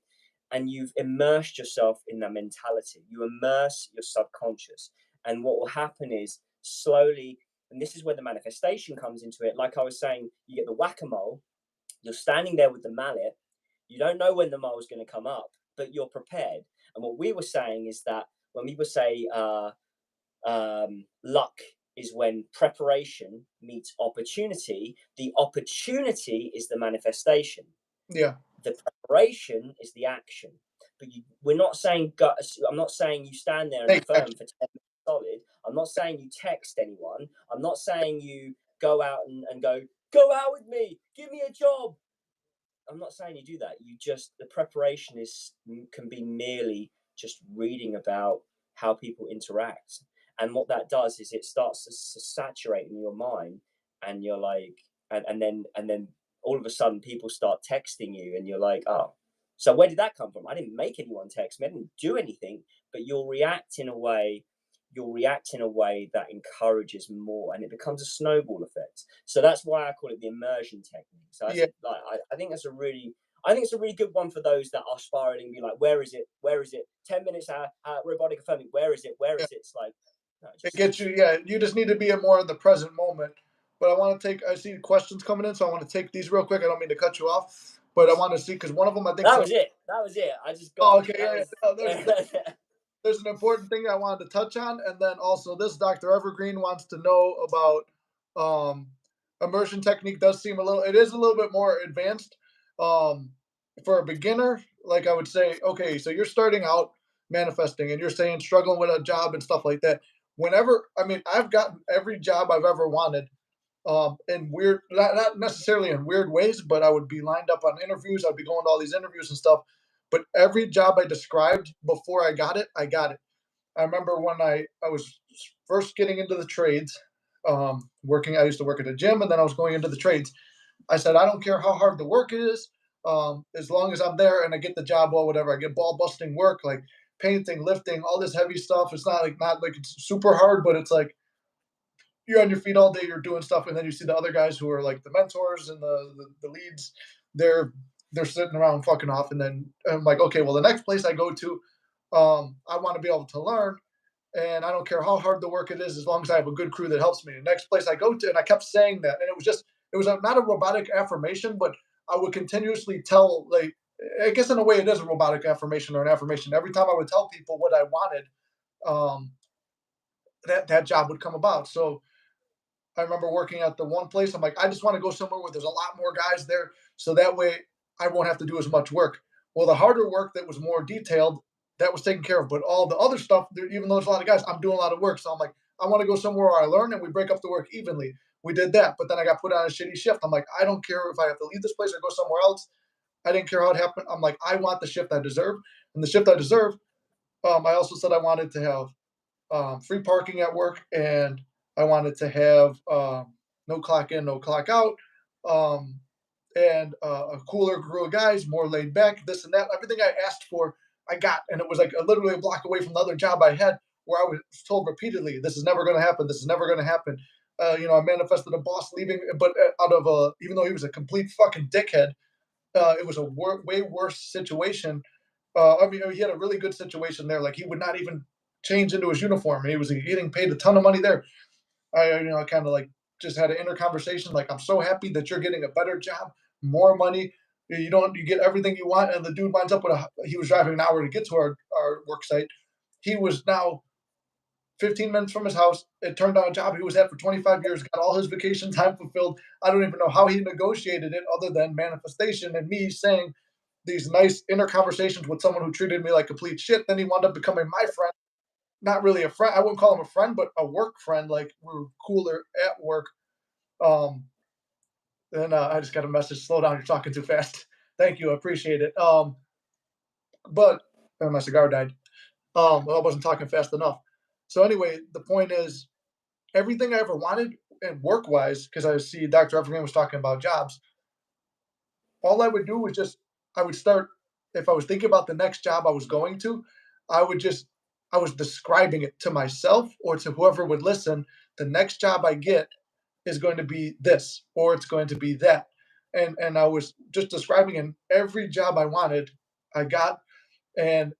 and you've immersed yourself in that mentality. You immerse your subconscious. And what will happen is slowly, and this is where the manifestation comes into it. Like I was saying, you get the whack-a-mole, you're standing there with the mallet, you don't know when the mole is going to come up, but you're prepared. And what we were saying is that when people say luck is when preparation meets opportunity, the opportunity is the manifestation. Yeah. The preparation is the action. But we're not saying I'm not saying you stand there and affirm for 10 minutes solid. I'm not saying you text anyone. I'm not saying you go out and go out with me, give me a job. I'm not saying you do that. You just, the preparation can be merely just reading about how people interact. And what that does is it starts to saturate in your mind, and you're like, and then all of a sudden people start texting you, and you're like, oh, so where did that come from? I didn't make anyone text me, I didn't do anything, but you'll react in a way that encourages more, and it becomes a snowball effect. So that's why I call it the immersion technique. So I think it's a really good one for those that are spiraling, be like, where is it? 10 minutes robotic affirming, where is it? It's like, no, it gets you. Yeah, you just need to be more in the present moment. But I see questions coming in, so I want to take these real quick. I don't mean to cut you off, but I want to see, because one of them, I think that was it. I just got. Oh, okay, there's an important thing I wanted to touch on, and then also this Dr. Evergreen wants to know about immersion technique. It is a little bit more advanced for a beginner. Like I would say, okay, so you're starting out manifesting, and you're saying struggling with a job and stuff like that. I've gotten every job I've ever wanted, in weird, not necessarily in weird ways, but I would be lined up on interviews. I'd be going to all these interviews and stuff. But every job I described before I got it, I got it. I remember when I was first getting into the trades, I used to work at a gym, and then I was going into the trades. I said, I don't care how hard the work is, as long as I'm there and I get the job well, whatever. I get ball busting work, like painting, lifting, all this heavy stuff. It's not like it's super hard, but it's like you're on your feet all day, you're doing stuff, and then you see the other guys who are like the mentors and the leads. They're sitting around fucking off, and then I'm like, okay, well, the next place I go to, I want to be able to learn, and I don't care how hard the work it is, as long as I have a good crew that helps me. The next place I go to, and I kept saying that, and it was not a robotic affirmation, but I would continuously tell, like, I guess in a way it is a robotic affirmation or an affirmation. Every time I would tell people what I wanted, um, that job would come about. So I remember working at the one place. I'm like, I just want to go somewhere where there's a lot more guys there, so that way I won't have to do as much work. Well, the harder work that was more detailed, that was taken care of. But all the other stuff, even though there's a lot of guys, I'm doing a lot of work. So I'm like, I want to go somewhere where I learn and we break up the work evenly. We did that, but then I got put on a shitty shift. I'm like, I don't care if I have to leave this place or go somewhere else. I didn't care how it happened. I'm like, I want the shift I deserve, and the shift I deserve. I also said I wanted to have free parking at work, and I wanted to have no clock in, no clock out, um, and a cooler crew of guys, more laid back, this and that. Everything I asked for, I got, and it was like literally a block away from the other job I had, where I was told repeatedly, "This is never going to happen. This is never going to happen." I manifested a boss leaving, but out of even though he was a complete fucking dickhead, it was a way worse situation. He had a really good situation there. Like he would not even change into his uniform. He was getting paid a ton of money there. I kind of like just had an inner conversation. Like, I'm so happy that you're getting a better job, more money. You get everything you want. And the dude winds up with he was driving an hour to get to our work site. He was now 15 minutes from his house. It turned out a job he was at for 25 years, got all his vacation time fulfilled. I don't even know how he negotiated it other than manifestation and me saying these nice inner conversations with someone who treated me like complete shit. Then he wound up becoming my friend. Not really a friend. I wouldn't call him a friend, but a work friend. Like we were cooler at work. Um, and I just got a message. Slow down. You're talking too fast. Thank you. I appreciate it. But my cigar died. I wasn't talking fast enough. So anyway, the point is, everything I ever wanted, and work wise, because I see Dr. Evergreen was talking about jobs. All I would do was I would start, if I was thinking about the next job I was going to, I would just, I was describing it to myself or to whoever would listen. The next job I get is going to be this, or it's going to be that. And I was just describing, in every job I wanted, I got. And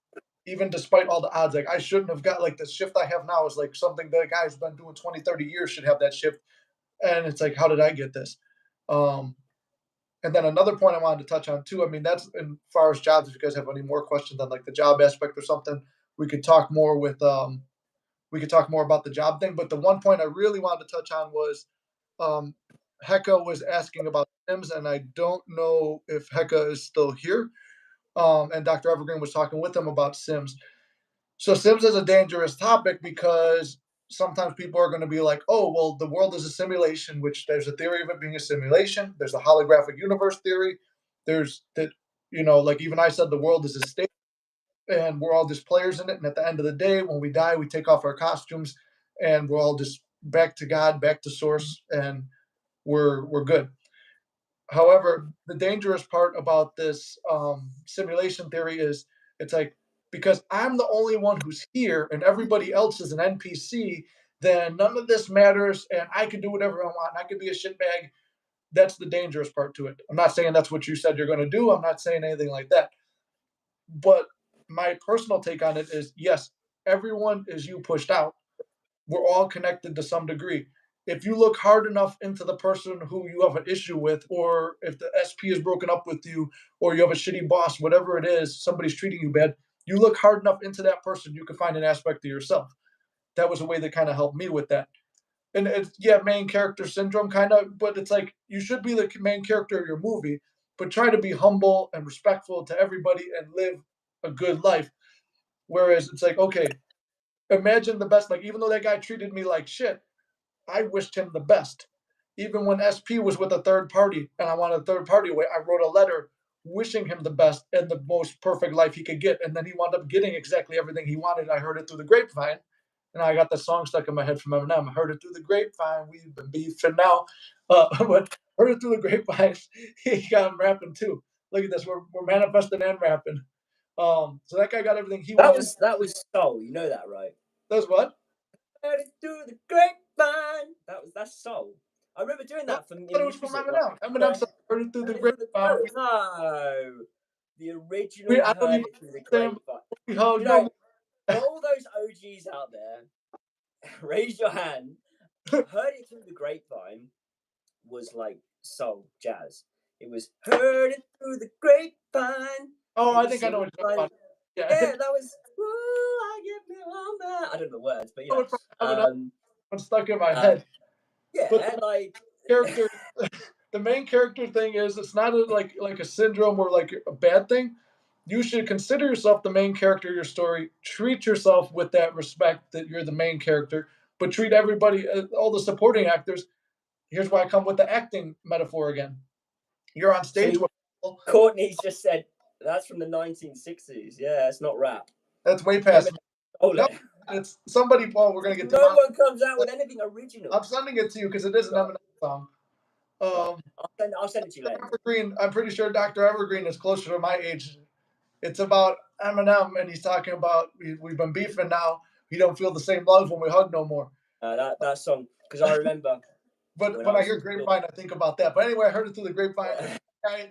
even despite all the odds, like I shouldn't have got like the shift I have now is like something that a guy who's been doing 20, 30 years should have that shift. And it's like, how did I get this? Um, and then another point I wanted to touch on too. I mean, that's as far as jobs. If you guys have any more questions on like the job aspect or something, we could talk more with we could talk more about the job thing. But the one point I really wanted to touch on was um Hecka was asking about Sims, and I don't know if Hecka is still here. And Dr. Evergreen was talking with him about Sims. So Sims is a dangerous topic because sometimes people are going to be like, "Oh, well, the world is a simulation," which there's a theory of it being a simulation. There's a holographic universe theory. There's that, like even I said, the world is a state, and we're all just players in it. And at the end of the day, when we die, we take off our costumes, and we're all just back to God, back to source, and we're good. However, the dangerous part about this simulation theory is it's like because I'm the only one who's here and everybody else is an NPC, then none of this matters and I can do whatever I want. I could be a shitbag. That's the dangerous part to it. I'm not saying that's what you said you're going to do. I'm not saying anything like that. But my personal take on it is yes, everyone is you pushed out. We're all connected to some degree. If you look hard enough into the person who you have an issue with, or if the SP is broken up with you, or you have a shitty boss, whatever it is, somebody's treating you bad, you look hard enough into that person, you can find an aspect of yourself. That was a way that kind of helped me with that. And it's, yeah, main character syndrome kind of, but it's like you should be the main character of your movie, but try to be humble and respectful to everybody and live a good life. Whereas it's like, okay, imagine the best, like, even though that guy treated me like shit, I wished him the best. Even when SP was with a third party and I wanted a third party away, I wrote a letter wishing him the best and the most perfect life he could get. And then he wound up getting exactly everything he wanted. I heard it through the grapevine. And I got the song stuck in my head from Eminem. I heard it through the grapevine. We've been beefing now. But heard it through the grapevine. He got him rapping too. Look at this. We're manifesting and rapping. So that guy got everything he That wanted. was that was soul. You know that, right? That's what? Heard it through the grapevine. That's soul. I remember doing No, that I from thought in it was from music. Like, Eminem. Eminem said, heard it through the heard it through the grapevine. no, the original I don't heard even it through the understand. grapevine. We hug You no know, more. for all those OGs out there, raise your hand. Heard it through the grapevine was like soul jazz. It was heard it through the grapevine. Oh, It I was think I know sort what of you're talking like, about. Yeah, yeah, that was. Ooh, I get me on that. I don't know the words, but I know it's from Eminem. It's stuck in my head. But yeah, like character, the main character thing is it's not like a syndrome or like a bad thing. You should consider yourself the main character of your story. Treat yourself with that respect that you're the main character, but treat everybody, all the supporting actors. Here's why I come with the acting metaphor again. You're on stage so with people. Courtney's just said that's from the 1960s. Yeah, it's not rap. That's way past. No, Eminem. it's somebody. Paul, we're gonna get No demonetized. one comes out with anything original. I'm sending it to you because it is an Eminem song. Right. Um, I'll send it to you later. Evergreen, I'm pretty sure Dr. Evergreen is closer to my age. It's about Eminem, and he's talking about we've been beefing now. We don't feel the same love when we hug no more. That song, because I remember But when when I was hear in school. grapevine, I think about that. But anyway, I heard it through the grapevine.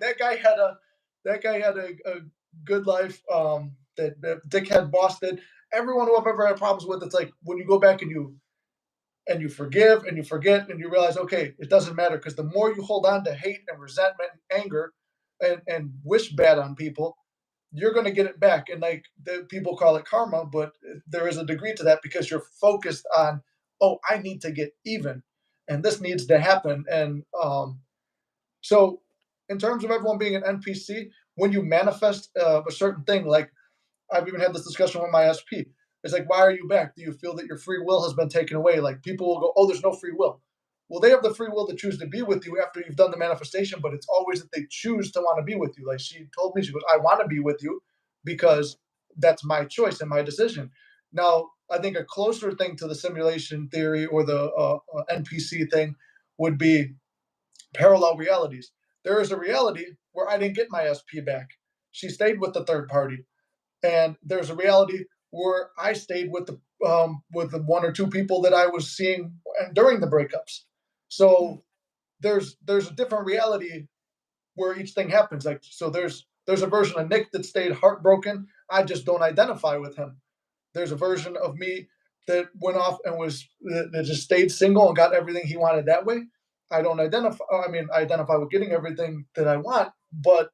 That guy had a good life. That dickhead boss did. Everyone who I've ever had problems with, it's like when you go back and you forgive and you forget and you realize, okay, it doesn't matter because the more you hold on to hate and resentment and anger and wish bad on people, you're going to get it back. And like the people call it karma, but there is a degree to that because you're focused on, oh, I need to get even and this needs to happen. And so, in terms of everyone being an NPC, when you manifest a certain thing, like I've even had this discussion with my SP. It's like, why are you back? Do you feel that your free will has been taken away? Like people will go, oh, there's no free will. Well, they have the free will to choose to be with you after you've done the manifestation, but it's always that they choose to want to be with you. Like she told me, she goes, I want to be with you because that's my choice and my decision. Now, I think a closer thing to the simulation theory or the NPC thing would be parallel realities. There is a reality where I didn't get my SP back. She stayed with the third party, and there's a reality where I stayed with the one or two people that I was seeing during the breakups. So there's a different reality where each thing happens. Like so, there's There's a version of Nick that stayed heartbroken. I just don't identify with him. There's a version of me that went off and that just stayed single and got everything he wanted that way. I don't identify. I mean, I identify with getting everything that I want, but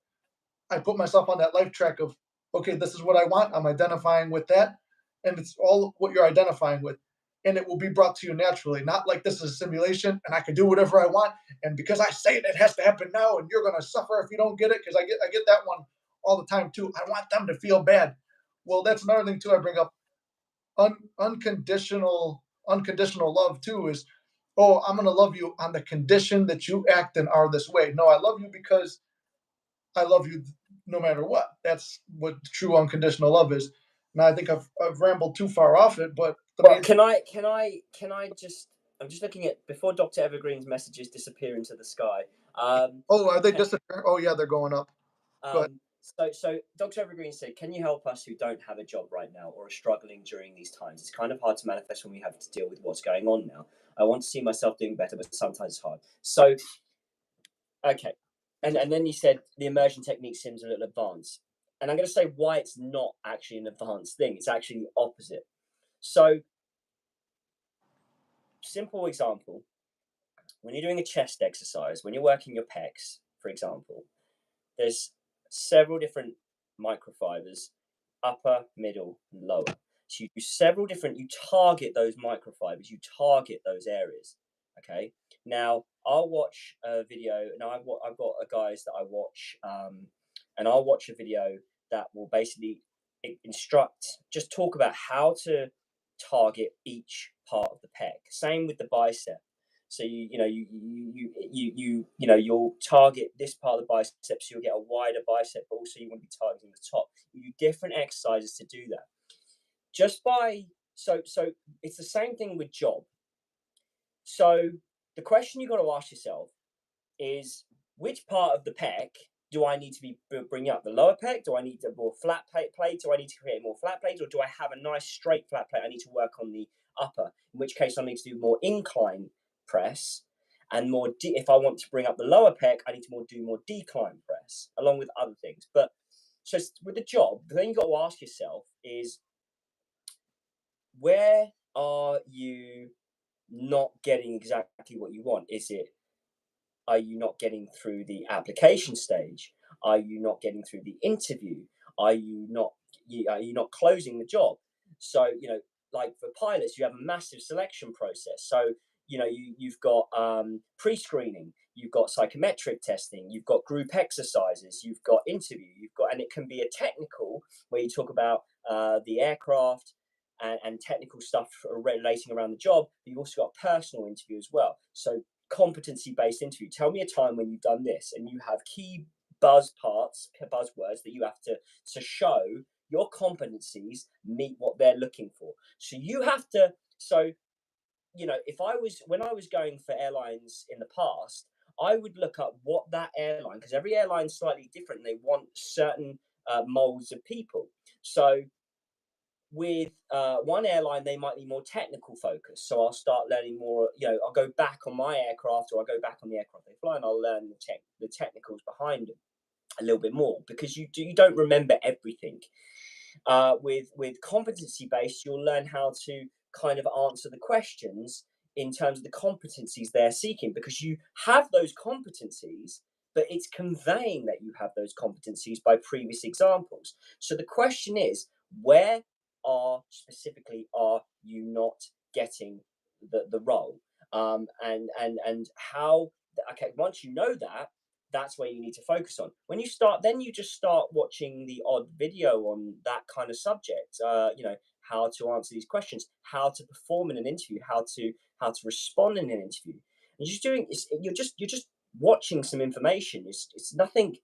I put myself on that life track of, okay, this is what I want. I'm identifying with that, and it's all what you're identifying with, and it will be brought to you naturally. Not like this is a simulation and I can do whatever I want, and because I say it, it has to happen now, and you're gonna suffer if you don't get it. Because I get that one all the time too. I want them to feel bad. Well, that's another thing too. I bring up unconditional love too is, oh, I'm gonna love you on the condition that you act and are this way. No, I love you because I love you no matter what. That's what true unconditional love is. Now I think I've rambled too far off it, but the Well, main can I just? I'm just looking at before Dr. Evergreen's messages disappear into the sky. oh, are they disappearing? Oh yeah, they're going up. Go ahead. So Dr. Evergreen said, "Can you help us who don't have a job right now or are struggling during these times? It's kind of hard to manifest when we have to deal with what's going on now. I want to see myself doing better, but sometimes it's hard." So, okay, and then you said the immersion technique seems a little advanced, and I'm going to say why it's not actually an advanced thing. It's actually the opposite. So, simple example: when you're doing a chest exercise, when you're working your pecs, for example, there's several different microfibers, upper, middle, and lower. So you do several different, you target those microfibers, you target those areas. Okay. Now I'll watch a video. Now I've got guys that I watch, and I'll watch a video that will basically instruct, just talk about how to target each part of the pec. Same with the bicep. So you'll target this part of the bicep, so you'll get a wider bicep, but also you want to be targeting the top. You do different exercises to do that. Just by so it's the same thing with job. So the question you got to ask yourself is, which part of the pec do I need to be bringing up? The lower pec? Do I need a more flat plate? Do I need to create more flat plates, or do I have a nice straight flat plate? I need to work on the upper, in which case I need to do more incline press and more. If I want to bring up the lower pec, I need to do more decline press, along with other things. But so with the job, the thing you got to ask yourself is, where are you not getting exactly what you want? Are you not getting through the application stage? Are you not getting through the interview? Are you not closing the job? So, like for pilots, you have a massive selection process. So, you've got pre-screening, you've got psychometric testing, you've got group exercises, you've got interview, and it can be a technical where you talk about the aircraft and technical stuff relating around the job. But you've also got a personal interview as well. So competency-based interview. Tell me a time when you've done this, and you have key buzzwords that you have to show your competencies meet what they're looking for. So you have to. So when I was going for airlines in the past, I would look up what that airline, because every airline is slightly different. They want certain molds of people. So with one airline, they might be more technical focused. So I'll start learning more, I'll go back on my aircraft, or I'll go back on the aircraft they fly, and I'll learn the technicals behind them a little bit more, because you don't remember everything. With competency based, you'll learn how to kind of answer the questions in terms of the competencies they're seeking, because you have those competencies, but it's conveying that you have those competencies by previous examples. So the question is, where specifically are you not getting the role, and how? Okay, once you know that, that's where you need to focus on. When you start, then you just start watching the odd video on that kind of subject. How to answer these questions, how to perform in an interview, how to respond in an interview. And you're just watching some information. It's nothing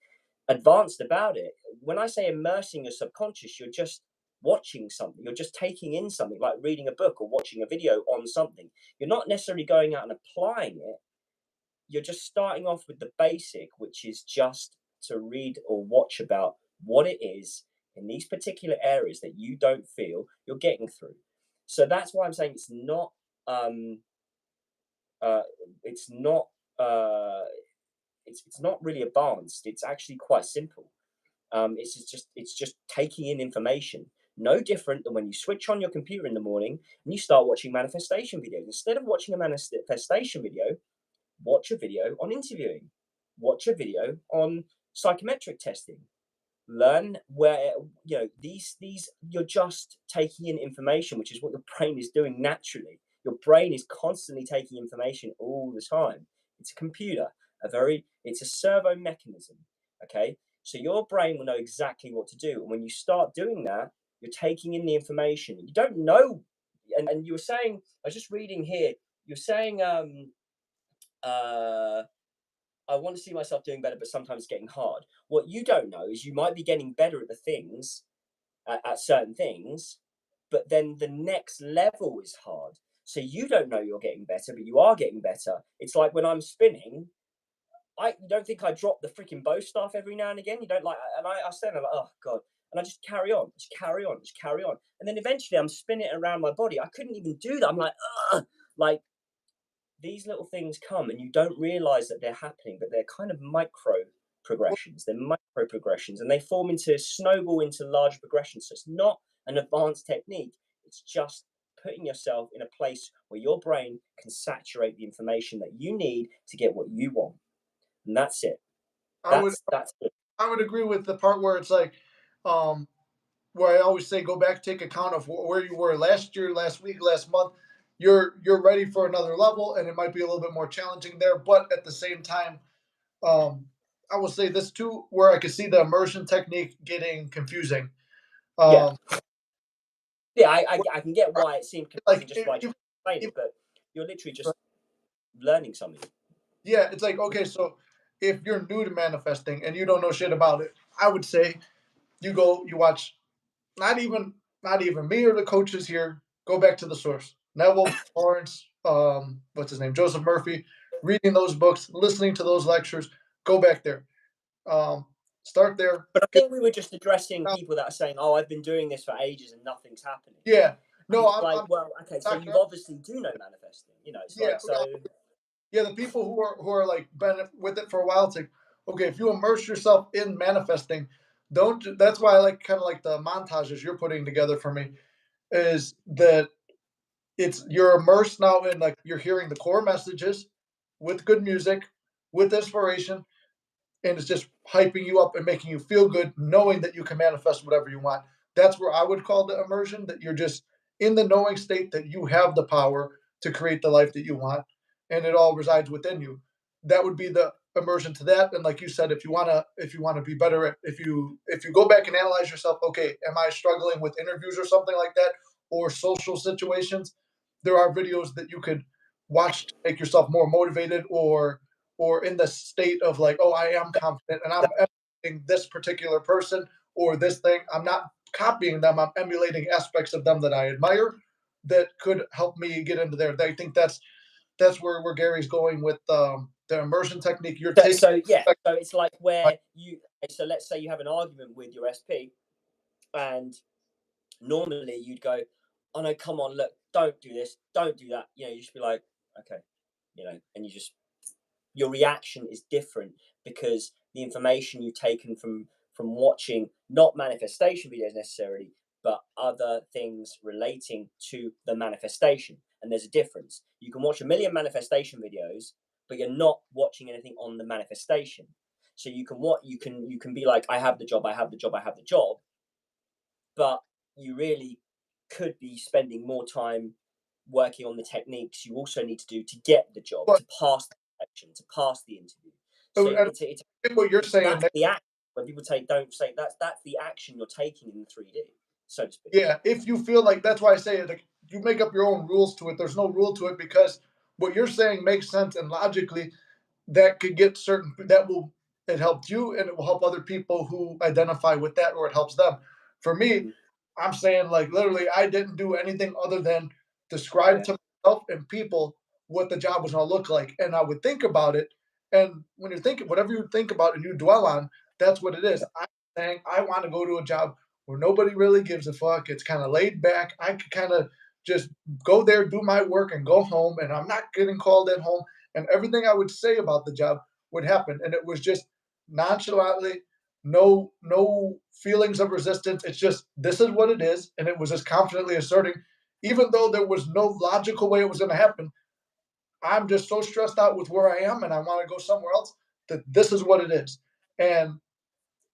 advanced about it. When I say immersing your subconscious, you're just watching something. You're just taking in something, like reading a book or watching a video on something. You're not necessarily going out and applying it. You're just starting off with the basic, which is just to read or watch about what it is in these particular areas that you don't feel you're getting through. So that's why I'm saying it's not it's not really advanced. It's actually quite simple. It's just taking in information. No different than when you switch on your computer in the morning and you start watching manifestation videos. Instead of watching a manifestation video, watch a video on interviewing, watch a video on psychometric testing. Learn where these you're just taking in information, which is what your brain is doing naturally. Your brain is constantly taking information all the time. It's a computer, it's a servo mechanism. Okay, so your brain will know exactly what to do, and when you start doing that, you're taking in the information. You don't know, and you were saying, I was just reading here. You're saying, uh I want to see myself doing better, but sometimes it's getting hard. What you don't know is you might be getting better at the things, at certain things, but then the next level is hard. So you don't know you're getting better, but you are getting better. It's like when I'm spinning, you don't think I drop the freaking bow staff every now and again. You don't like, and I stand there like, oh god, and I just carry on, just carry on, just carry on, and then eventually I'm spinning it around my body. I couldn't even do that. I'm like, ugh, like these little things come and you don't realize that they're happening, but they're kind of micro progressions. They're micro progressions and they form into snowball into larger progressions. So it's not an advanced technique. It's just putting yourself in a place where your brain can saturate the information that you need to get what you want. And that's it. I would That's it. I would agree with the part where it's like, um, where I always say go back, take account of where you were last year, last week, last month. You're ready for another level, and it might be a little bit more challenging there. But at the same time, um, I will say this too, where I could see the immersion technique getting confusing. Yeah. Um, Yeah, I can get why it seemed confusing like just by explaining if it, but you're literally just learning something. yeah, it's like okay, so if you're new to manifesting and you don't know shit about it, I would say you watch not even not even me or the coaches here. Go back to the source. Neville Lawrence, what's his name? Joseph Murphy. Reading those books, listening to those lectures. Go back there. Um, Start there. But I think we were just addressing people that are saying, "Oh, I've been doing this for ages and nothing's happening." Yeah. And No, it's like, I'm well, okay, so not. you obviously do know manifesting. It's Yeah, like so. yeah. The people who are like been with it for a while. It's like okay, if you immerse yourself in manifesting, don't. That's why I like kind of like the montages you're putting together for me. Is that it's you're immersed now in like you're hearing the core messages with good music, with inspiration, and it's just hyping you up and making you feel good, knowing that you can manifest whatever you want. That's where I would call the immersion, that you're just in the knowing state that you have the power to create the life that you want, and it all resides within you. That would be the immersion to that. And like you said, if you wanna be better at if you go back and analyze yourself, okay, am I struggling with interviews or something like that, or social situations? There are videos that you could watch to make yourself more motivated or in the state of like, oh, I am confident and I'm emulating this particular person or this thing. I'm not copying them. I'm emulating aspects of them that I admire that could help me get into there. I think that's where Gary's going with the immersion technique. You're taking So yeah, so it's like where you. So let's say you have an argument with your SP, and normally you'd go, "Oh no, come on, look, don't do this, don't do that." You just be like, "Okay," and your reaction is different because the information you've taken from watching not manifestation videos necessarily but other things relating to the manifestation, and there's a difference. You can watch a million manifestation videos but you're not watching anything on the manifestation. So you can be like, I have the job, I have the job, I have the job, but you really could be spending more time working on the techniques you also need to do to get the job, but to pass the selection, to pass the interview. So what you're saying. that's the act. When people don't say that's the action you're taking in 3D, so to speak. Yeah, if you feel like that's why I say it, like you make up your own rules to it. There's no rule to it because what you're saying makes sense and logically that could get certain that will it helped you and it will help other people who identify with that or it helps them. For me, Mhm. I'm saying like literally I didn't do anything other than describe Yeah. to myself and people what the job was gonna look like. And I would think about it. And when you're thinking whatever you think about and you dwell on, that's what it is. I'm saying I want to go to a job where nobody really gives a fuck. It's kind of laid back. I could kind of just go there, do my work, and go home. And I'm not getting called at home. And everything I would say about the job would happen. And it was just nonchalantly, no feelings of resistance. It's just this is what it is, and it was just confidently asserting, even though there was no logical way it was going to happen. I'm just so stressed out with where I am, and I want to go somewhere else. That this is what it is, and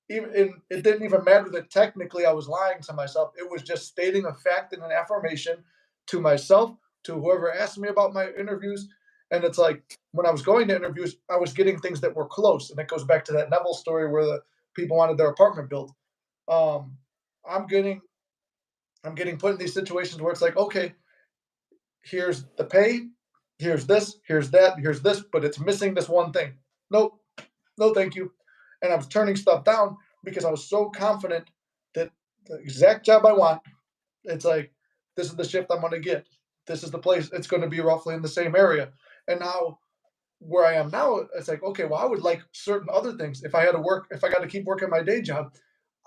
it didn't even matter that technically I was lying to myself. It was just stating a fact and an affirmation to myself, to whoever asked me about my interviews. And it's like when I was going to interviews, I was getting things that were close. And it goes back to that Neville story where the people wanted their apartment built. Um, I'm getting I'm getting put in these situations where it's like, okay, here's the pay, here's this, here's that, here's this, but it's missing this one thing. Nope, no, thank you. And I was turning stuff down because I was so confident that the exact job I want, it's like, this is the shift I'm going to get. This is the place. It's going to be roughly in the same area. And now, where I am now, it's like, okay, well, I would like certain other things. If I had to work, if I got to keep working my day job,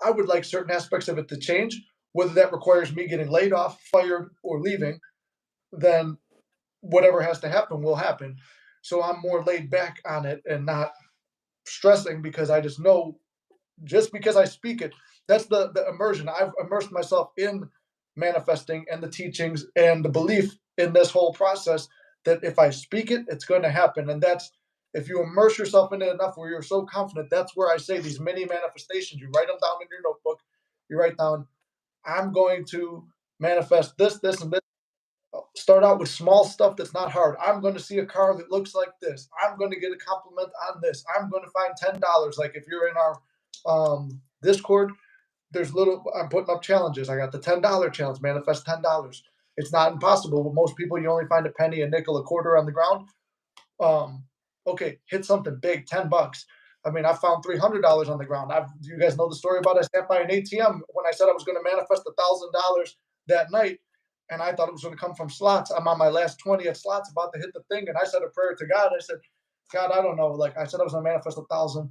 I would like certain aspects of it to change, whether that requires me getting laid off, fired, or leaving, then whatever has to happen will happen. So I'm more laid back on it and not stressing because I just know just because I speak it, that's the immersion. I've immersed myself in manifesting and the teachings and the belief in this whole process that if I speak it, it's going to happen. And that's if you immerse yourself in it enough where you're so confident, that's where I say these mini manifestations. You write them down in your notebook. You write down, I'm going to manifest this, this, and this. Start out with small stuff that's not hard. I'm going to see a car that looks like this. I'm going to get a compliment on this. I'm going to find $10. Like if you're in our Discord, there's little. I'm putting up challenges. I got the $10 challenge. Manifest $10. It's not impossible, but most people you only find a penny, a nickel, a quarter on the ground. Um, okay, hit something big, $10. I mean, I found $300 on the ground. You guys know the story about I sat by an ATM when I said I was going to manifest $1,000 that night, and I thought it was going to come from slots. I'm on my last 20 at slots, about to hit the thing, and I said a prayer to God. I said, God, I don't know. Like I said, I was going to manifest 1,000,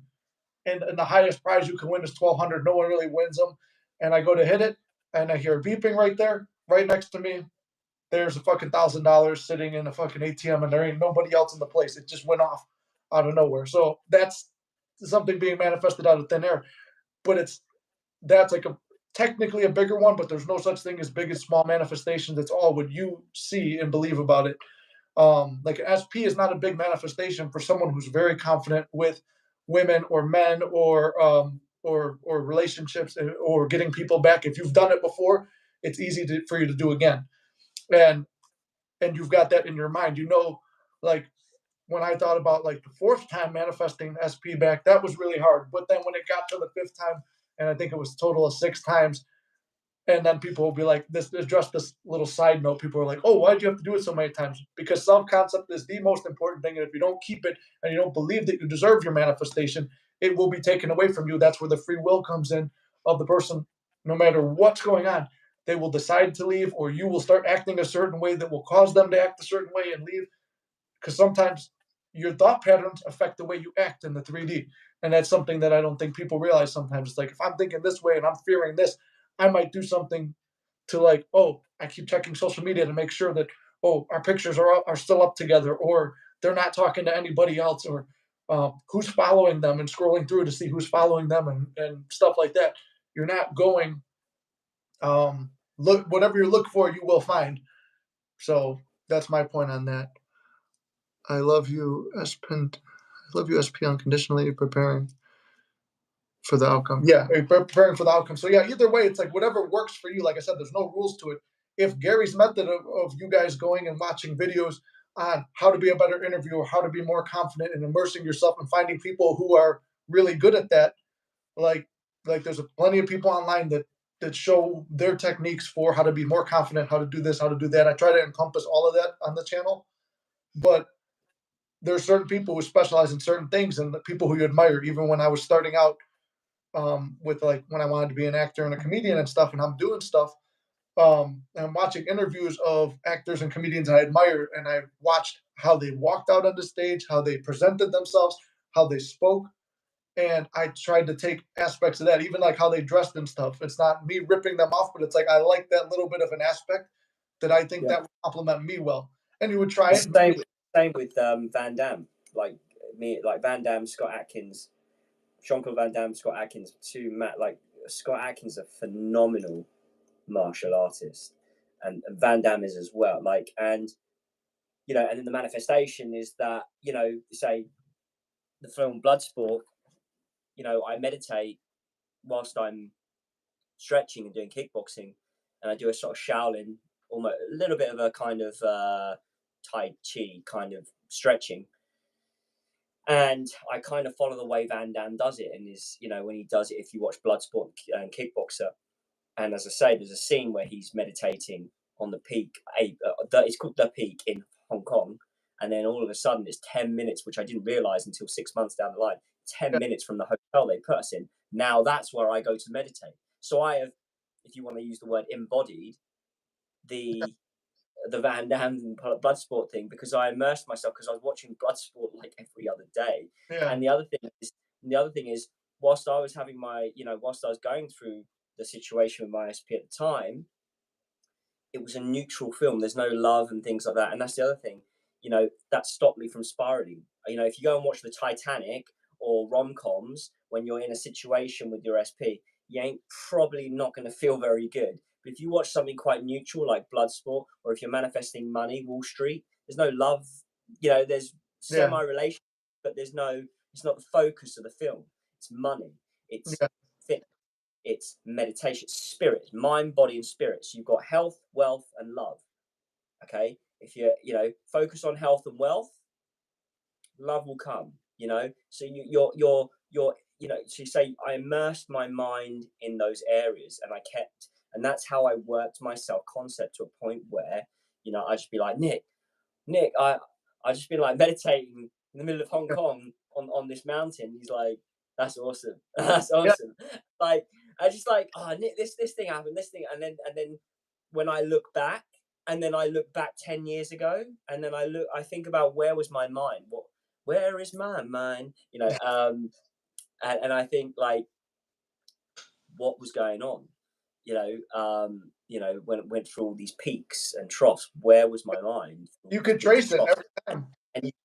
and the highest prize you can win is 1,200. No one really wins them, and I go to hit it, and I hear beeping right there, right next to me. There's a fucking $1,000 sitting in a fucking ATM, and there ain't nobody else in the place. It just went off out of nowhere. So that's something being manifested out of thin air. But that's like a technically a bigger one, but there's no such thing as big and small manifestations. It's all what you see and believe about it. Like an SP is not a big manifestation for someone who's very confident with women or men or relationships or getting people back. If you've done it before, it's easy for you to do again. And you've got that in your mind. Like when I thought about like the fourth time manifesting SP back, that was really hard. But then when it got to the fifth time, and I think it was a total of 6 times, and then people will be like, this is just this little side note. People are like, oh, why'd you have to do it so many times? Because self concept is the most important thing. And if you don't keep it and you don't believe that you deserve your manifestation, it will be taken away from you. That's where the free will comes in of the person, no matter what's going on. They will decide to leave, or you will start acting a certain way that will cause them to act a certain way and leave. Because sometimes your thought patterns affect the way you act in the 3D. And that's something that I don't think people realize sometimes. It's like, if I'm thinking this way and I'm fearing this, I might do something to like, oh, I keep checking social media to make sure that, oh, our pictures are still up together, or they're not talking to anybody else, or who's following them and scrolling through to see who's following them and stuff like that. You're not going, look, whatever you look for, you will find. So that's my point on that. I love you, SP unconditionally, preparing for the outcome. Yeah, preparing for the outcome. So yeah, either way, it's like whatever works for you. Like I said, there's no rules to it. If Gary's method of you guys going and watching videos on how to be a better interviewer, how to be more confident and immersing yourself and finding people who are really good at that, like there's plenty of people online that show their techniques for how to be more confident, how to do this, how to do that. I try to encompass all of that on the channel, but there's certain people who specialize in certain things and the people who you admire. Even when I was starting out with like when I wanted to be an actor and a comedian and stuff, and I'm doing stuff, and I'm watching interviews of actors and comedians I admire, and I watched how they walked out on the stage, how they presented themselves, how they spoke, and I tried to take aspects of that, even like how they dressed and stuff. It's not me ripping them off, but it's like I like that little bit of an aspect that I think that would complement me well. And you would try it. Same with Van Damme, like me, like Van Damme, Scott Atkins. Jean-Claude Van Damme, Scott Adkins, Scott Adkins is a phenomenal martial artist, and Van Damme is as well. And then the manifestation is that, say the film Bloodsport, I meditate whilst I'm stretching and doing kickboxing, and I do a sort of Shaolin, almost a little bit of a kind of Tai Chi kind of stretching. And I kind of follow the way Van Damme does it, and when he does it, if you watch Bloodsport and Kickboxer, and as I say, there's a scene where he's meditating on the peak. It's called The Peak in Hong Kong, and then all of a sudden it's 10 minutes, which I didn't realize until 6 months down the line. 10 minutes from the hotel they put us in. Now that's where I go to meditate. So I have, if you want to use the word embodied, the Van Damme Bloodsport thing, because I immersed myself, because I was watching Bloodsport like every other day. Yeah. And the other thing is, whilst I was going through the situation with my SP at the time, it was a neutral film. There's no love and things like that. And that's the other thing, that stopped me from spiraling. If you go and watch the Titanic or rom-coms, when you're in a situation with your SP, you ain't probably not going to feel very good. But if you watch something quite neutral like Bloodsport, or if you're manifesting money, Wall Street, there's no love. There's semi-relationship, but it's not the focus of the film. It's money. It's fitness. It's meditation, spirit, mind, body, and spirit. So you've got health, wealth, and love. Okay, if you focus on health and wealth, love will come. So you're so you say, I immersed my mind in those areas, and that's how I worked my self-concept to a point where, I just be like, Nick, I just been like meditating in the middle of Hong Kong on this mountain. He's like, that's awesome. That's awesome. Yeah. Like, I just like, oh, Nick, this thing happened, and then when I look back, 10 years ago, and then I think about, where was my mind? Where is my mind? And I think, like, what was going on? When it went through all these peaks and troughs, where was my mind? You can trace it every time.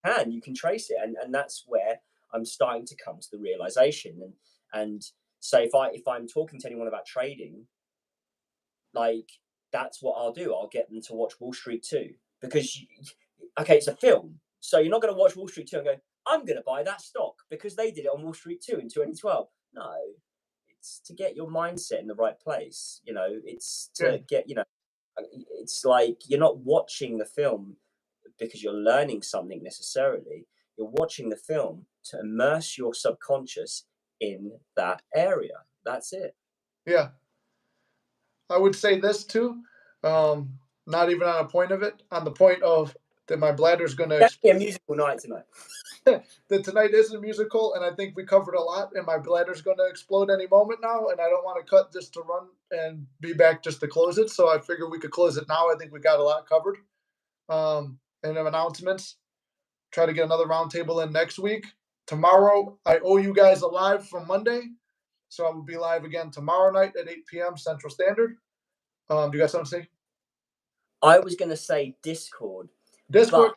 And you can trace it, and that's where I'm starting to come to the realization. And so if I'm talking to anyone about trading, like, that's what I'll do. I'll get them to watch Wall Street 2, because it's a film, so you're not going to watch Wall Street 2 and go, I'm going to buy that stock because they did it on Wall Street 2 in 2012. No, it's to get your mindset in the right place. It's to get, it's like, you're not watching the film because you're learning something necessarily. You're watching the film to immerse your subconscious in that area. That's it. Yeah. I would say this too, not even on a point of it, on the point of that my bladder's going to... That's a musical night tonight. That tonight is a musical, and I think we covered a lot, and my bladder's going to explode any moment now, and I don't want to cut just to run and be back just to close it, so I figured we could close it now. I think we got a lot covered. And of announcements, try to get another roundtable in next week. Tomorrow, I owe you guys a live from Monday, so I will be live again tomorrow night at 8 p.m. Central Standard. Do you got something to say? I was going to say Discord. Discord.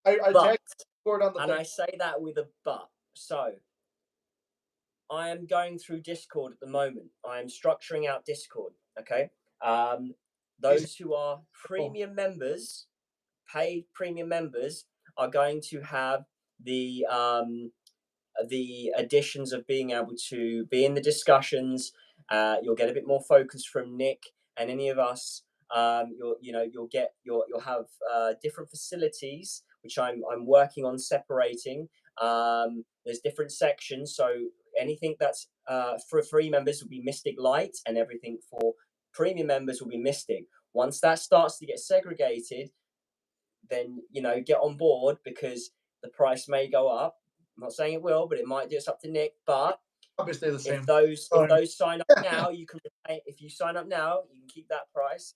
I tagged Discord on the and thing. I say that with a but. So, I am going through Discord at the moment. I am structuring out Discord. Okay. Those who are premium members, paid premium members, are going to have the additions of being able to be in the discussions. You'll get a bit more focus from Nick and any of us. You'll have different facilities, which I'm working on separating. There's different sections, so anything that's for free members will be Mystic Light, and everything for premium members will be Mystic. Once that starts to get segregated, then get on board, because the price may go up. I'm not saying it will, but it might do. It's up to Nick. But obviously the same. If those sign up now, you can. If you sign up now, you can keep that price.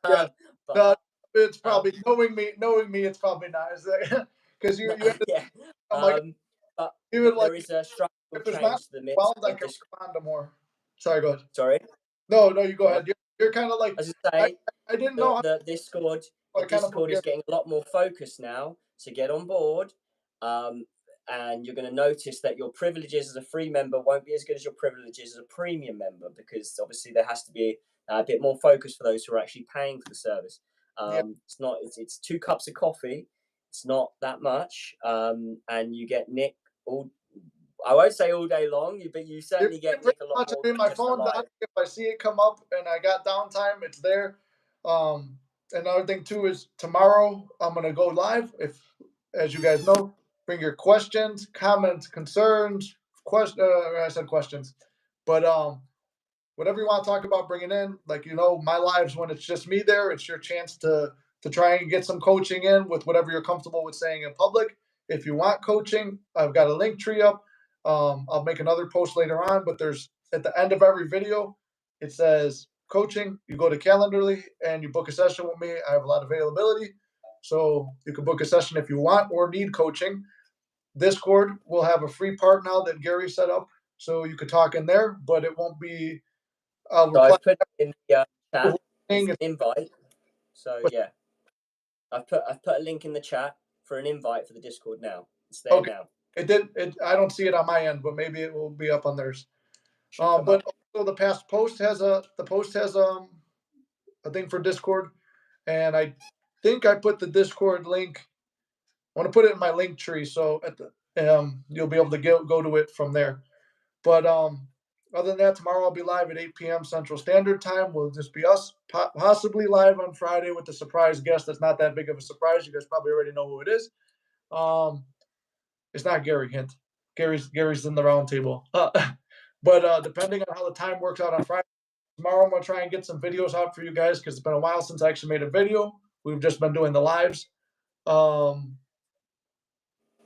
Yeah, but it's probably knowing me, it's probably not. Because you yeah. But even there is a structural change to the mix. I can respond to more. Sorry, go ahead. Sorry. No, you go ahead. You're kind of like. As I say, I didn't know the Discord. The Discord is getting a lot more focused now, so get on board. and you're going to notice that your privileges as a free member won't be as good as your privileges as a premium member, because obviously there has to be a bit more focus for those who are actually paying for the service. It's not. It's 2 cups of coffee. It's not that much, and you get Nick all. I won't say all day long, but you certainly get Nick a lot more. My phone, if I see it come up and I got downtime, it's there. Another thing too is tomorrow I'm gonna go live. If, as you guys know, bring your questions, comments, concerns, I said questions, but whatever you want to talk about, bring it in. Like, my lives, when it's just me there, it's your chance to try and get some coaching in with whatever you're comfortable with saying in public. If you want coaching, I've got a link tree up. I'll make another post later on, but there's, at the end of every video, it says coaching. You go to Calendly and you book a session with me. I have a lot of availability, so you can book a session if you want or need coaching. Discord will have a free part now that Gary set up, so you could talk in there, but it won't be. So I've put in the chat an invite. So yeah, I've put a link in the chat for an invite for the Discord now. It's there now. I don't see it on my end, but maybe it will be up on theirs. But also the post has a thing for Discord, and I think I put the Discord link. I want to put it in my link tree, so at the you'll be able to go to it from there. But other than that, tomorrow I'll be live at 8 p.m. Central Standard Time. We'll just be us, possibly live on Friday with a surprise guest. That's not that big of a surprise. You guys probably already know who it is. It's not Gary Hint. Gary's in the round table. But depending on how the time works out on Friday, tomorrow I'm going to try and get some videos out for you guys, because it's been a while since I actually made a video. We've just been doing the lives.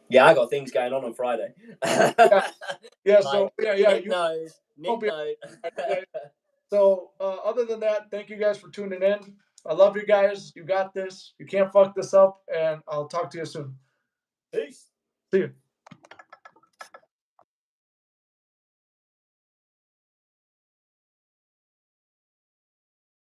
Yeah, I got things going on Friday. Yeah. So Nick knows. So other than that, thank you guys for tuning in. I love you guys. You got this. You can't fuck this up. And I'll talk to you soon. Peace. See you.